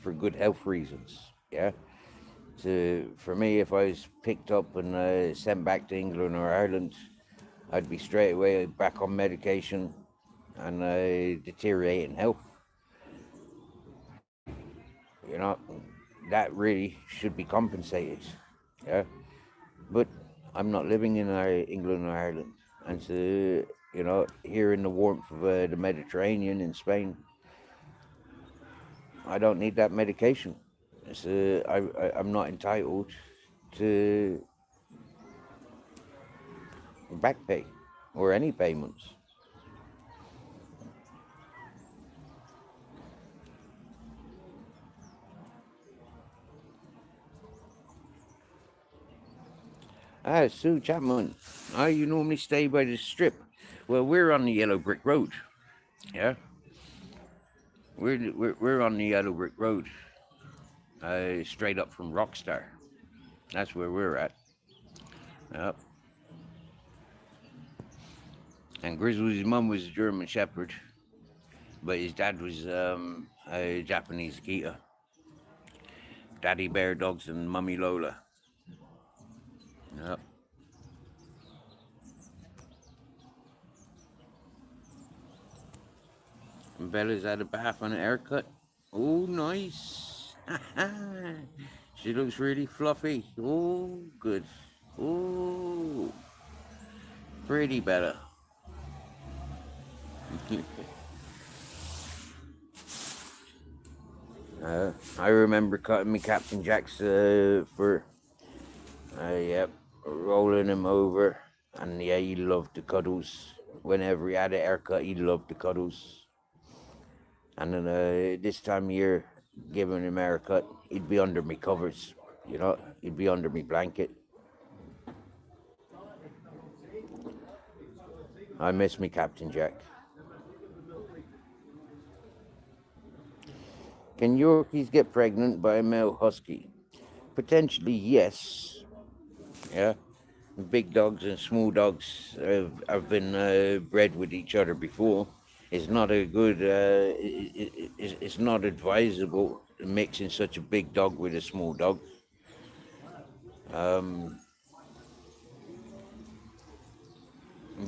for good health reasons. Yeah. So for me, if I was picked up and sent back to England or Ireland, I'd be straight away back on medication and deteriorating health. You know, that really should be compensated. Yeah, but I'm not living in England or Ireland, and so here in the warmth of the Mediterranean in Spain, I don't need that medication. So I'm not entitled to back pay or any payments. Ah, Sue Chapman. You normally stay by the strip. Well, we're on the yellow brick road. Yeah, we're on the yellow brick road. Straight up from Rockstar. That's where we're at. Yep. And Grizzly's mum was a German Shepherd, but his dad was a Japanese Akita. Daddy Bear Dogs and Mummy Lola. Yep. And Bella's had a bath and a haircut. Oh, nice. She looks really fluffy. Oh, good. Oh, pretty Bella. I remember cutting me Captain Jack's for, yep, rolling him over. And yeah, he loved the cuddles. Whenever he had a haircut, he loved the cuddles. And then this time of year, giving him a haircut, he'd be under me covers. He'd be under me blanket. I miss me Captain Jack. Can Yorkies get pregnant by a male husky? Potentially, yes. Yeah. Big dogs and small dogs have been bred with each other before. It's not a good. It's not advisable mixing such a big dog with a small dog. Um,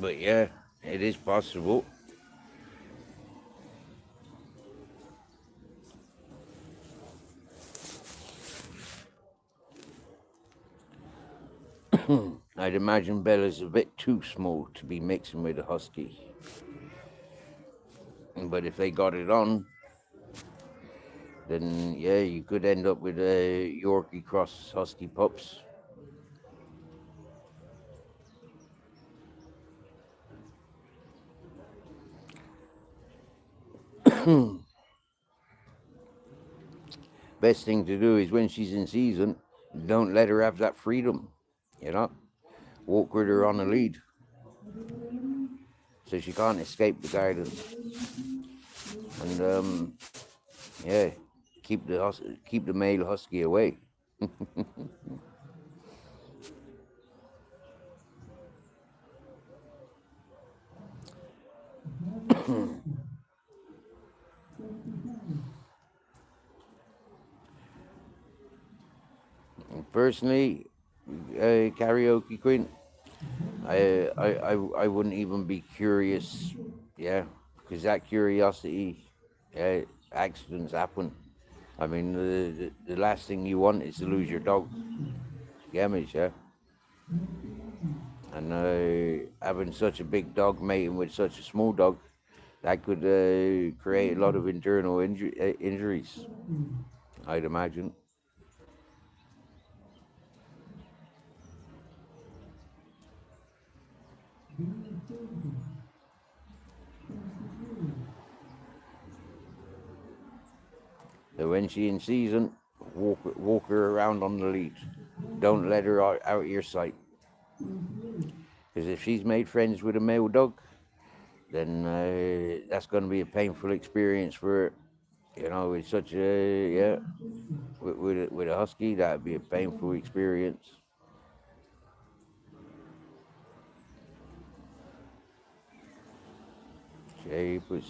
but yeah, it is possible. I'd imagine Bella's a bit too small to be mixing with a husky. But if they got it on, then yeah, you could end up with a Yorkie cross husky pups. Best thing to do is when she's in season, don't let her have that freedom. You know, walk with her on a lead, so she can't escape the garden. And yeah, keep the male husky away. Personally, karaoke queen, I wouldn't even be curious. Yeah, because that curiosity, accidents happen. I mean, the last thing you want is to lose your dog. Yeah, mate, yeah. And having such a big dog mating with such a small dog, that could create a lot of internal injuries, I'd imagine. So when she's in season, walk her around on the lead. Don't let her out of your sight. Because if she's made friends with a male dog, then that's going to be a painful experience for her. You know, with such a yeah, with a husky, that'd be a painful experience. Jeepers.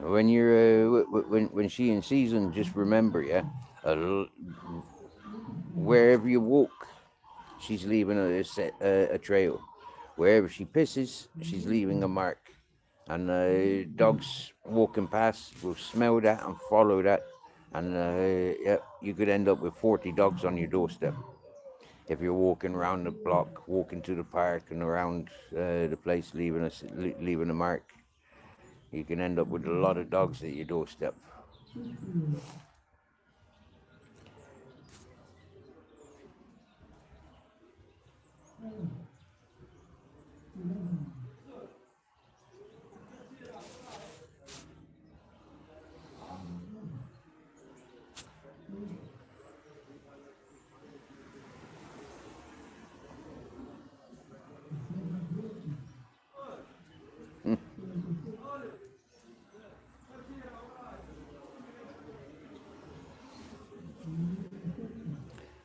When you're when she in season, just remember, yeah, uh, wherever you walk, she's leaving a trail. Wherever she pisses, she's leaving a mark. And dogs walking past will smell that and follow that. And yeah, you could end up with 40 dogs on your doorstep if you're walking around the block, walking to the park and around the place, leaving a mark. You can end up with a lot of dogs at your doorstep.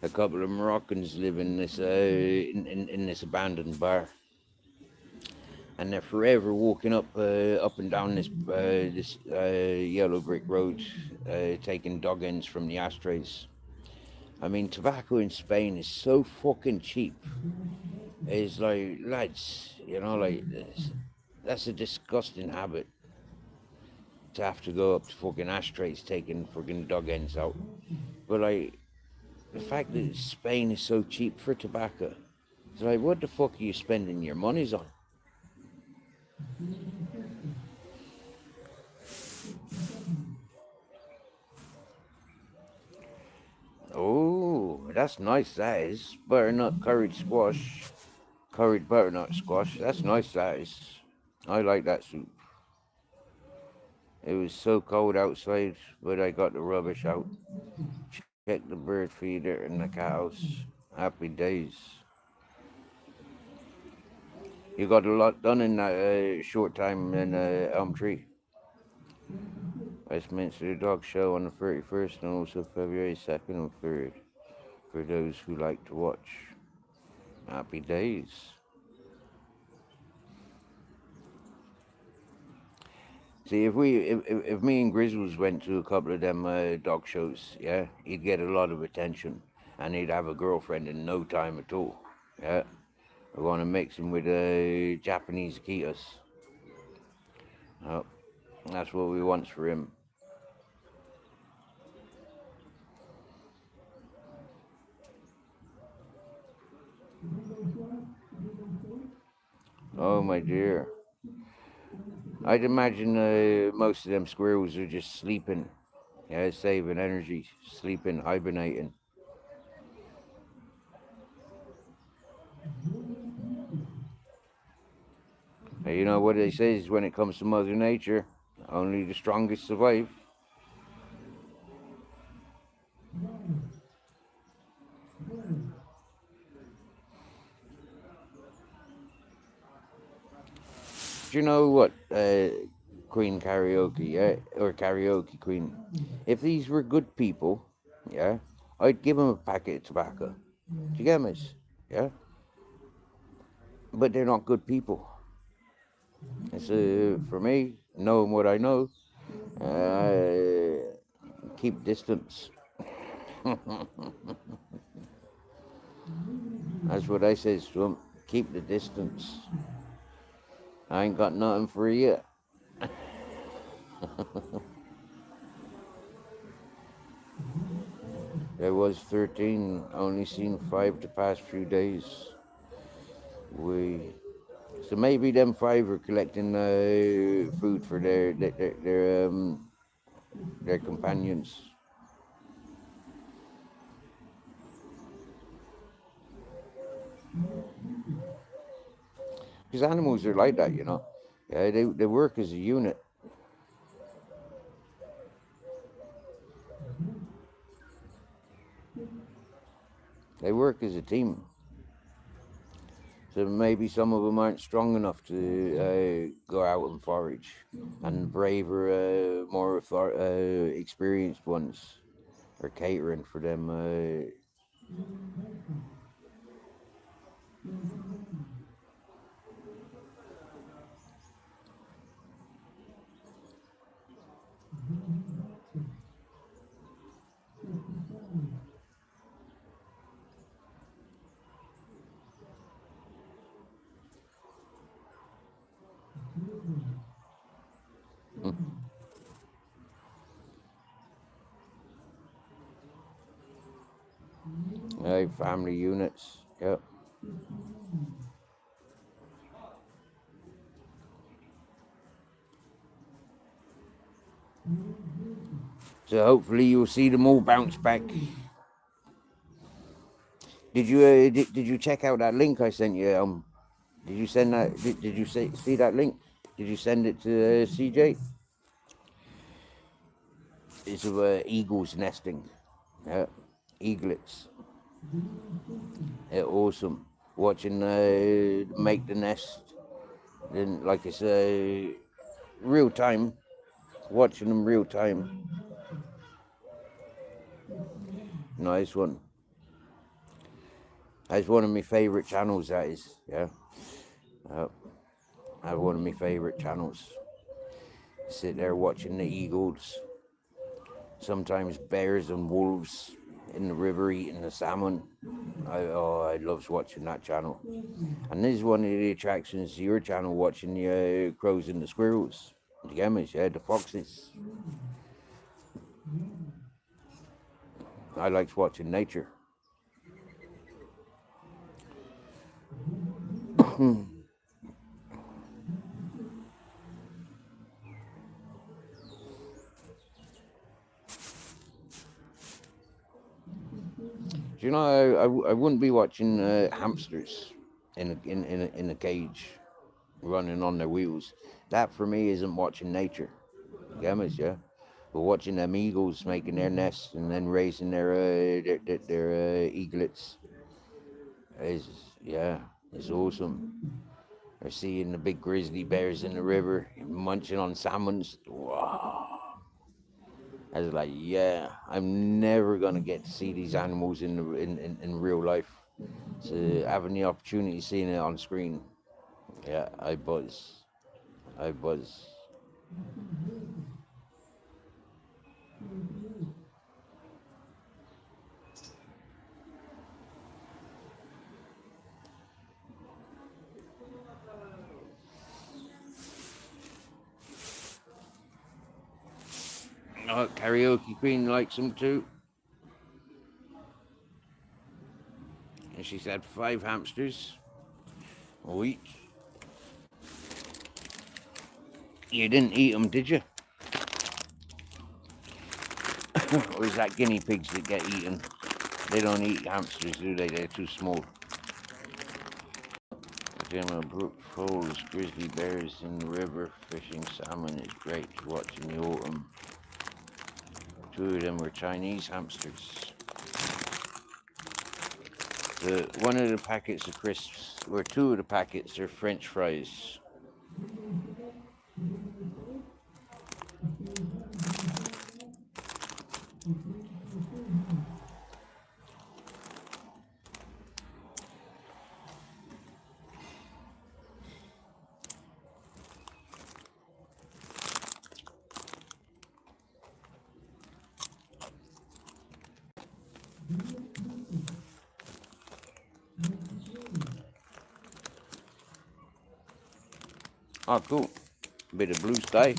A couple of Moroccans live in this in this abandoned bar, and they're forever walking up and down this yellow brick road, taking dog ends from the ashtrays. I mean, tobacco in Spain is so fucking cheap. It's like, lads, you know, like that's a disgusting habit to have to go up to fucking ashtrays taking fucking dog ends out. But like the fact that Spain is so cheap for tobacco, it's like, what the fuck are you spending your monies on? Oh, that's nice. That is butternut curried squash, curried butternut squash. That's nice. That is. I like that soup. It was so cold outside, but I got the rubbish out. Checked the bird feeder in the cat house. Happy days. You got a lot done in that short time in Elm Tree. Westminster Dog Show on the 31st and also February 2nd and 3rd for those who like to watch. Happy days. See, if me and Grizzles went to a couple of them dog shows, yeah, he'd get a lot of attention, and he'd have a girlfriend in no time at all. Yeah, we want to mix him with Japanese Akitas. Oh, that's what we want for him. Oh my dear. I'd imagine most of them squirrels are just sleeping, yeah, saving energy, sleeping, hibernating. You know what they say is when it comes to Mother Nature, only the strongest survive. Do you know what, Queen Karaoke, yeah, or Karaoke Queen? If these were good people, yeah, I'd give them a packet of tobacco. Do you get me? Yeah, but they're not good people. It's for me, knowing what I know, keep distance. That's what I says to them. Keep the distance. I ain't got nothing for you. There was 13, only seen 5 the past few days. So maybe them 5 are collecting food for their companions. Because animals are like that, you know. Yeah, they work as a unit. They work as a team. So maybe some of them aren't strong enough to go out and forage, and braver, more experienced ones are catering for them. Family units. Yep. So hopefully you'll see them all bounce back. Did you check out that link I sent you? Did you send that? Did you see that link? Did you send it to CJ? It's of eagles nesting. Yeah, eaglets. They're awesome. Watching make the nest. Then, like it's real time. Watching them real time. Nice one. That's one of my favourite channels. That is. Yeah. That's one of my favourite channels. Sit there watching the eagles. Sometimes bears and wolves in the river eating the salmon. I love watching that channel. And this is one of the attractions to your channel, watching the crows and the squirrels, the gammas, yeah, the foxes. I like watching nature. You know, I wouldn't be watching hamsters in a cage running on their wheels. That for me isn't watching nature. Gammas, yeah. But watching them eagles making their nests and then raising their eaglets is, yeah, it's awesome. Or seeing the big grizzly bears in the river munching on salmons. Wow. I was like, yeah, I'm never gonna get to see these animals in real life. So having the opportunity of seeing it on screen, yeah, I buzz. I buzz. Oh, karaoke queen likes them too. And she's had 5 hamsters a week. You didn't eat them, did you? Or is that guinea pigs that get eaten? They don't eat hamsters, do they? They're too small. Gemma Brook Falls, grizzly bears in the river fishing salmon is great to watch in the autumn. 2 of them were Chinese hamsters. One of the packets of crisps, or 2 of the packets, are French fries. Oh, cool. Bit of blue sky.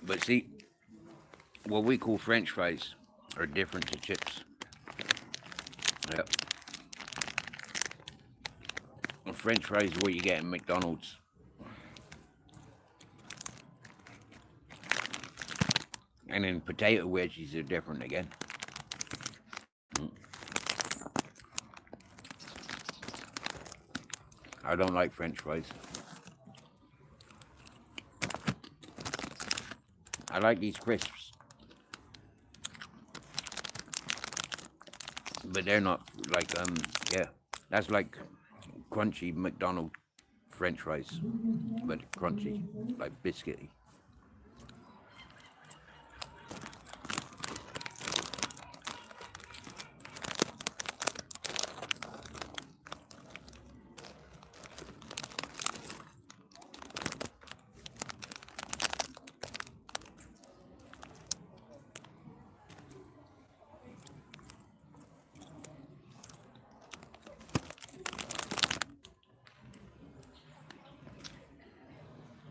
But see, what we call French fries are different to chips. Yep. French fries are what you get in McDonald's. And then potato wedges are different again. I don't like French fries. like these crisps, but they're not like yeah, that's like crunchy McDonald's French fries, but crunchy, like biscuity.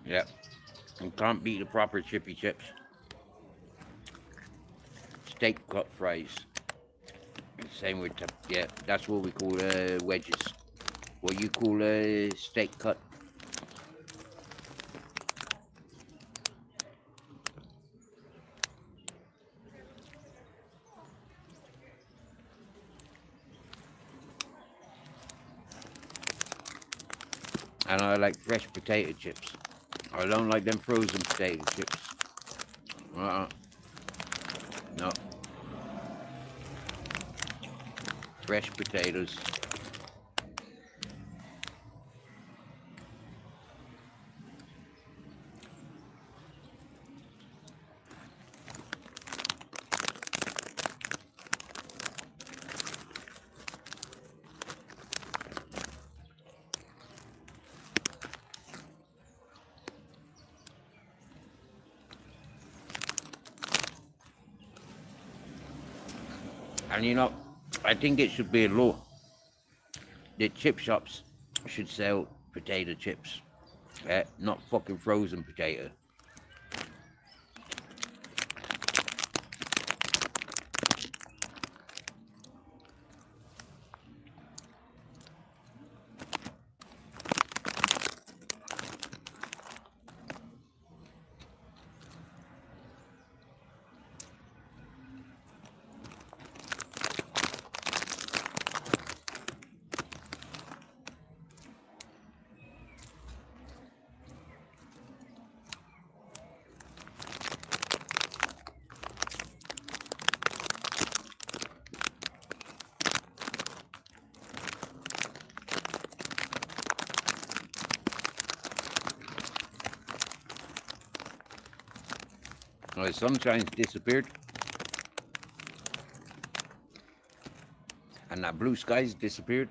Yeah, you can't beat the proper chippy chips. Steak cut fries. Same with yeah, that's what we call wedges. What you call a steak cut. And I like fresh potato chips. I don't like them frozen potato chips. Uh-uh. No. Fresh potatoes. And you know, I think it should be a law that chip shops should sell potato chips. Not fucking frozen potato. Well, the sunshine's disappeared. And that blue sky's disappeared.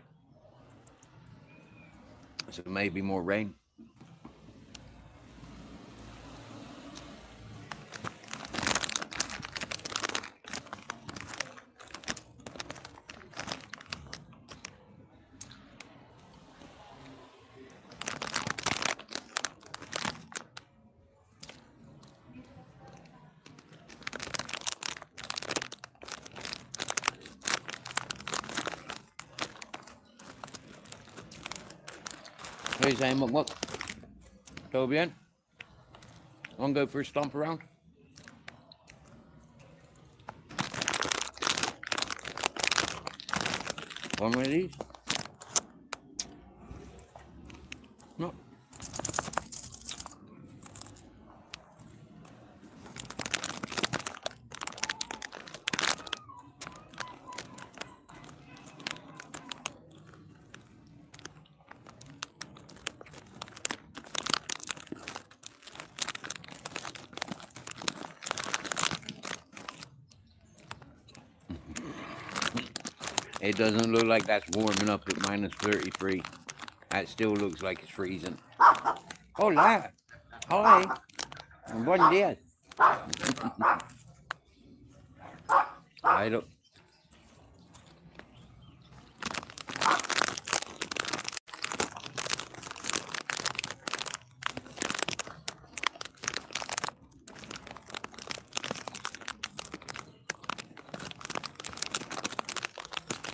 So maybe more rain. What are you saying, what? Todo bien? Want to go for a stomp around? Want one of these? No. It doesn't look like that's warming up at minus 33. That still looks like it's freezing. Hola. Hi. Buen día. I don't.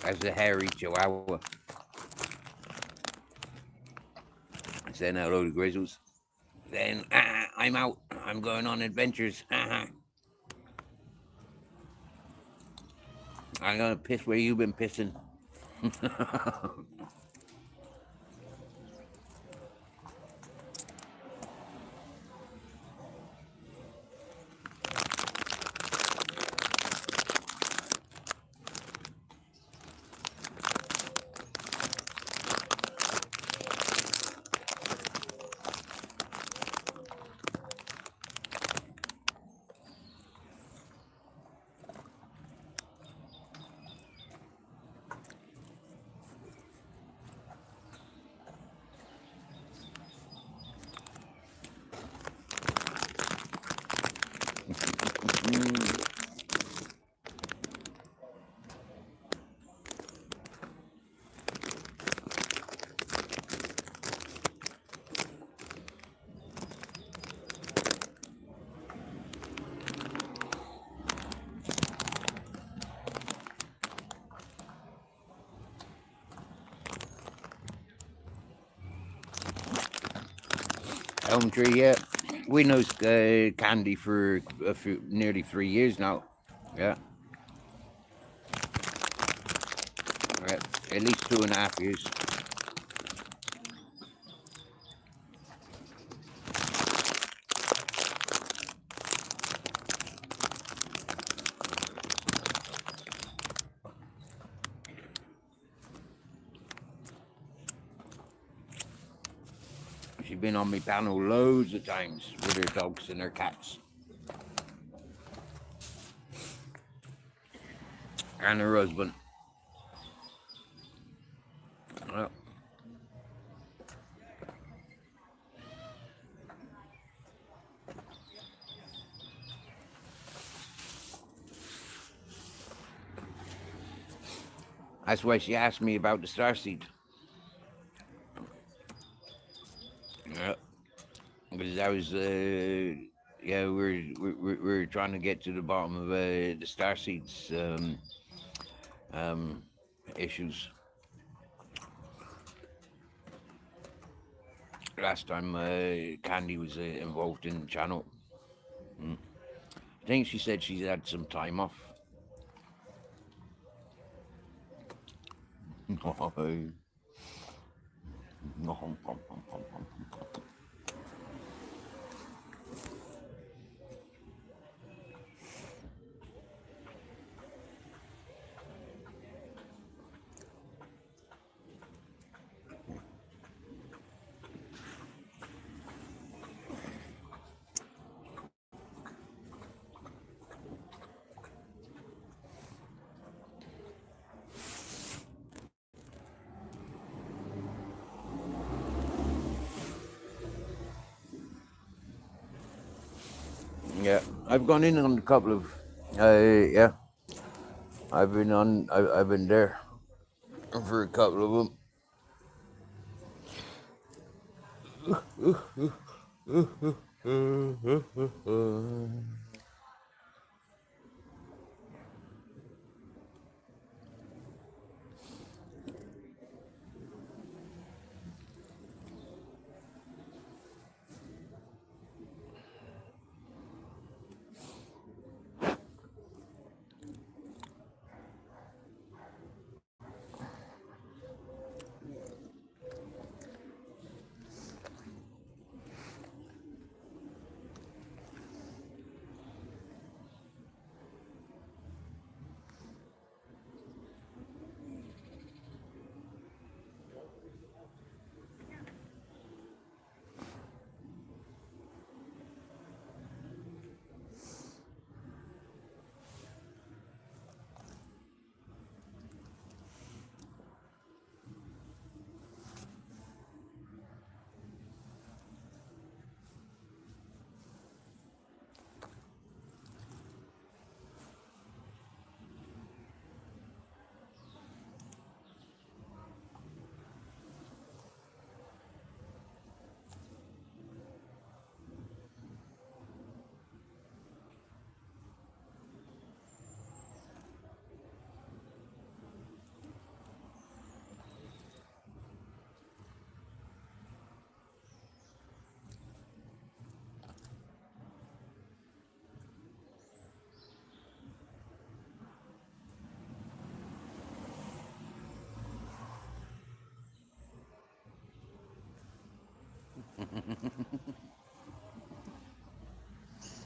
That's a hairy chihuahua. Saying hello to Grizzles. Then I'm out. I'm going on adventures. I'm gonna piss where you've been pissing. Mm. Elm tree, yeah. We know Candy for nearly 3 years now. Yeah. Right. At least 2.5 years. She's been on my panel loads of times with her dogs and her cats. And her husband. Well, that's why she asked me about the starseed. Yeah. Because I was, yeah, we're trying to get to the bottom of the starseeds um, issues. Last time Candy was involved in the channel. I think she said she's had some time off. Yeah, I've gone in on a couple of, yeah, I've been there for a couple of them.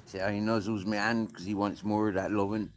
See how he nuzzles my hand because he wants more of that loving.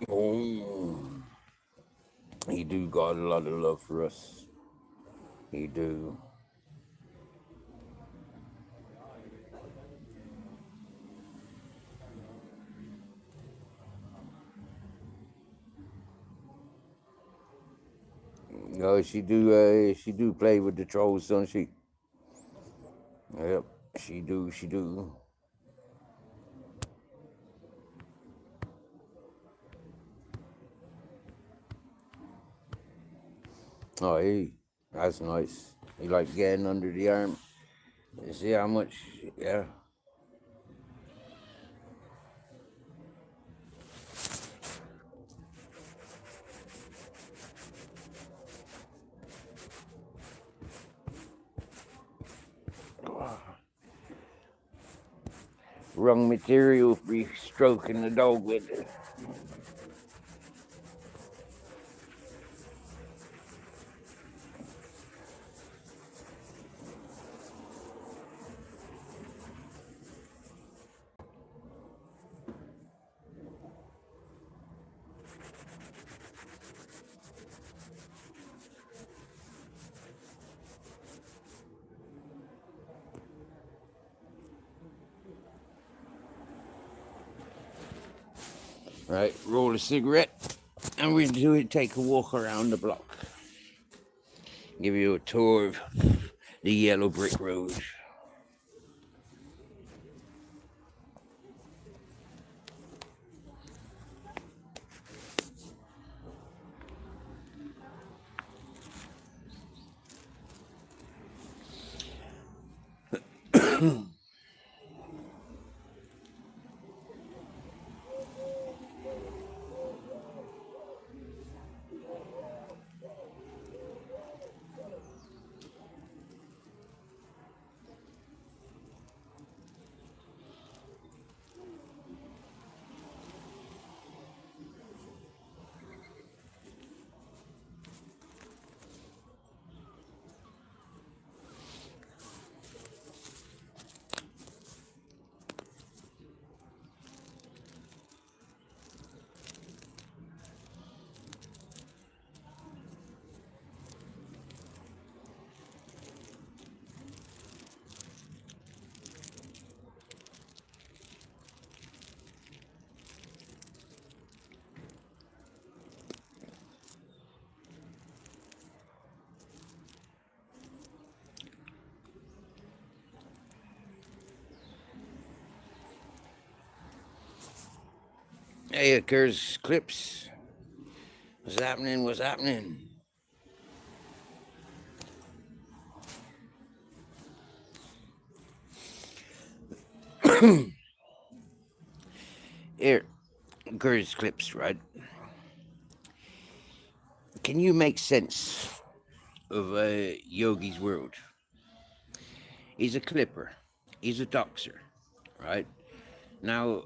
Oh, he do got a lot of love for us. He do. Oh, she do play with the trolls, don't she? Yep, she do. She do. Oh, that's nice. He likes getting under the arm. You see how much? Yeah. Wrong material for you stroking the dog with. Right, roll a cigarette, and we'll take a walk around the block. Give you a tour of the yellow brick road. Hey, occurs clips. What's happening? What's happening? Here, occurs clips, right? Can you make sense of Yogi's world? He's a clipper. He's a doxer, right? Now,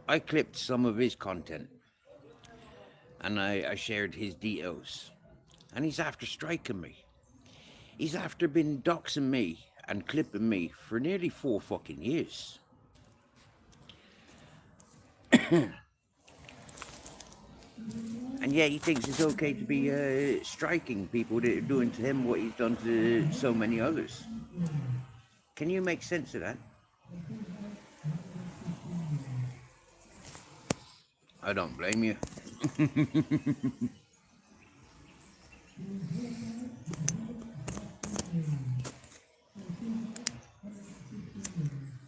I clipped some of his content, and I shared his details, and he's after striking me. He's after been doxing me and clipping me for nearly 4 fucking years. And yet he thinks it's okay to be striking people that are doing to him what he's done to so many others. Can you make sense of that? I don't blame you.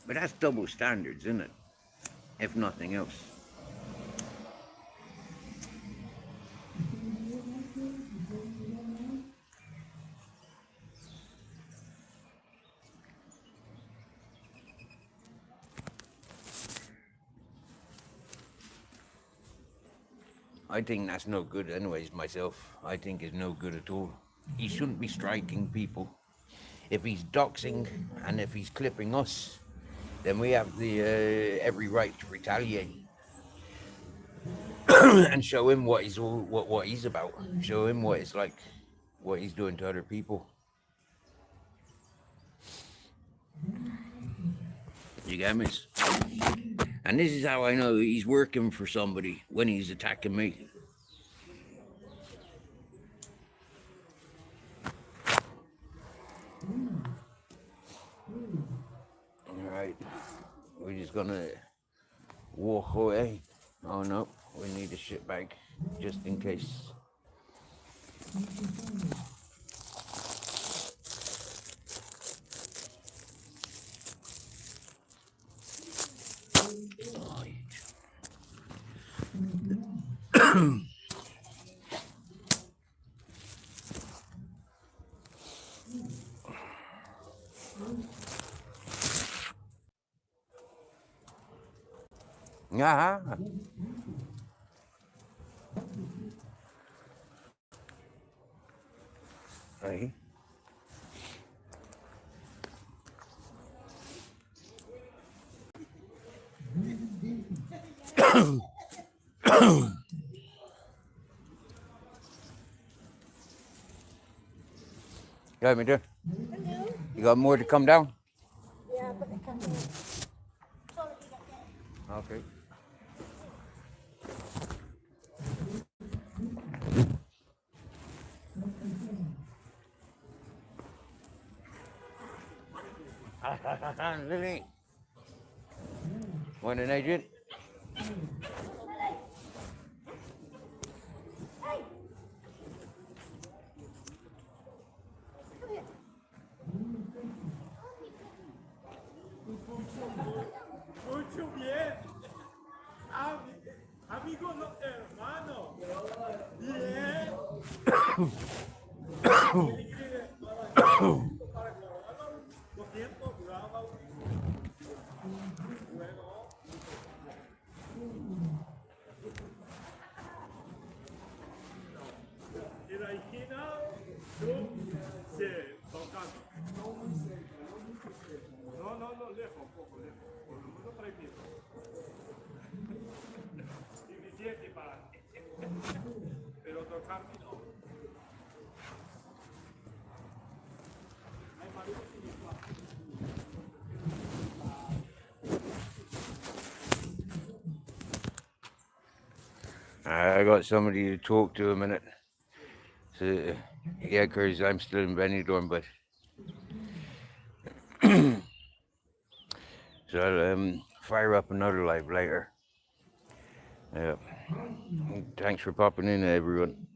But that's double standards, isn't it? If nothing else. I think that's no good, anyways, myself. I think it's no good at all. He shouldn't be striking people. If he's doxing and if he's clipping us, then we have the every right to retaliate and show him what he's about. Show him what it's like, what he's doing to other people. You get me? And this is how I know he's working for somebody when he's attacking me. Alright, we're just gonna walk away. Oh no, we need a shit bag just in case. Yeah. Right. Yeah, me too. Hello. You got more to come down? Yeah, but they can't do it. Sorry, Okay. Lily. Want an agent? Muito bien. Amigo no, hermano. Bien. Para grabarlo, 200 graba luego. Y la esquina, tú se tocando. No, lejos, un poco lejos. Por lo menos 3 metros. Suficiente para. Pero tocando no. I got somebody to talk to a minute. So, yeah, because I'm still in Benidorm, but so I'll fire up another live later. Yeah. Thanks for popping in, everyone.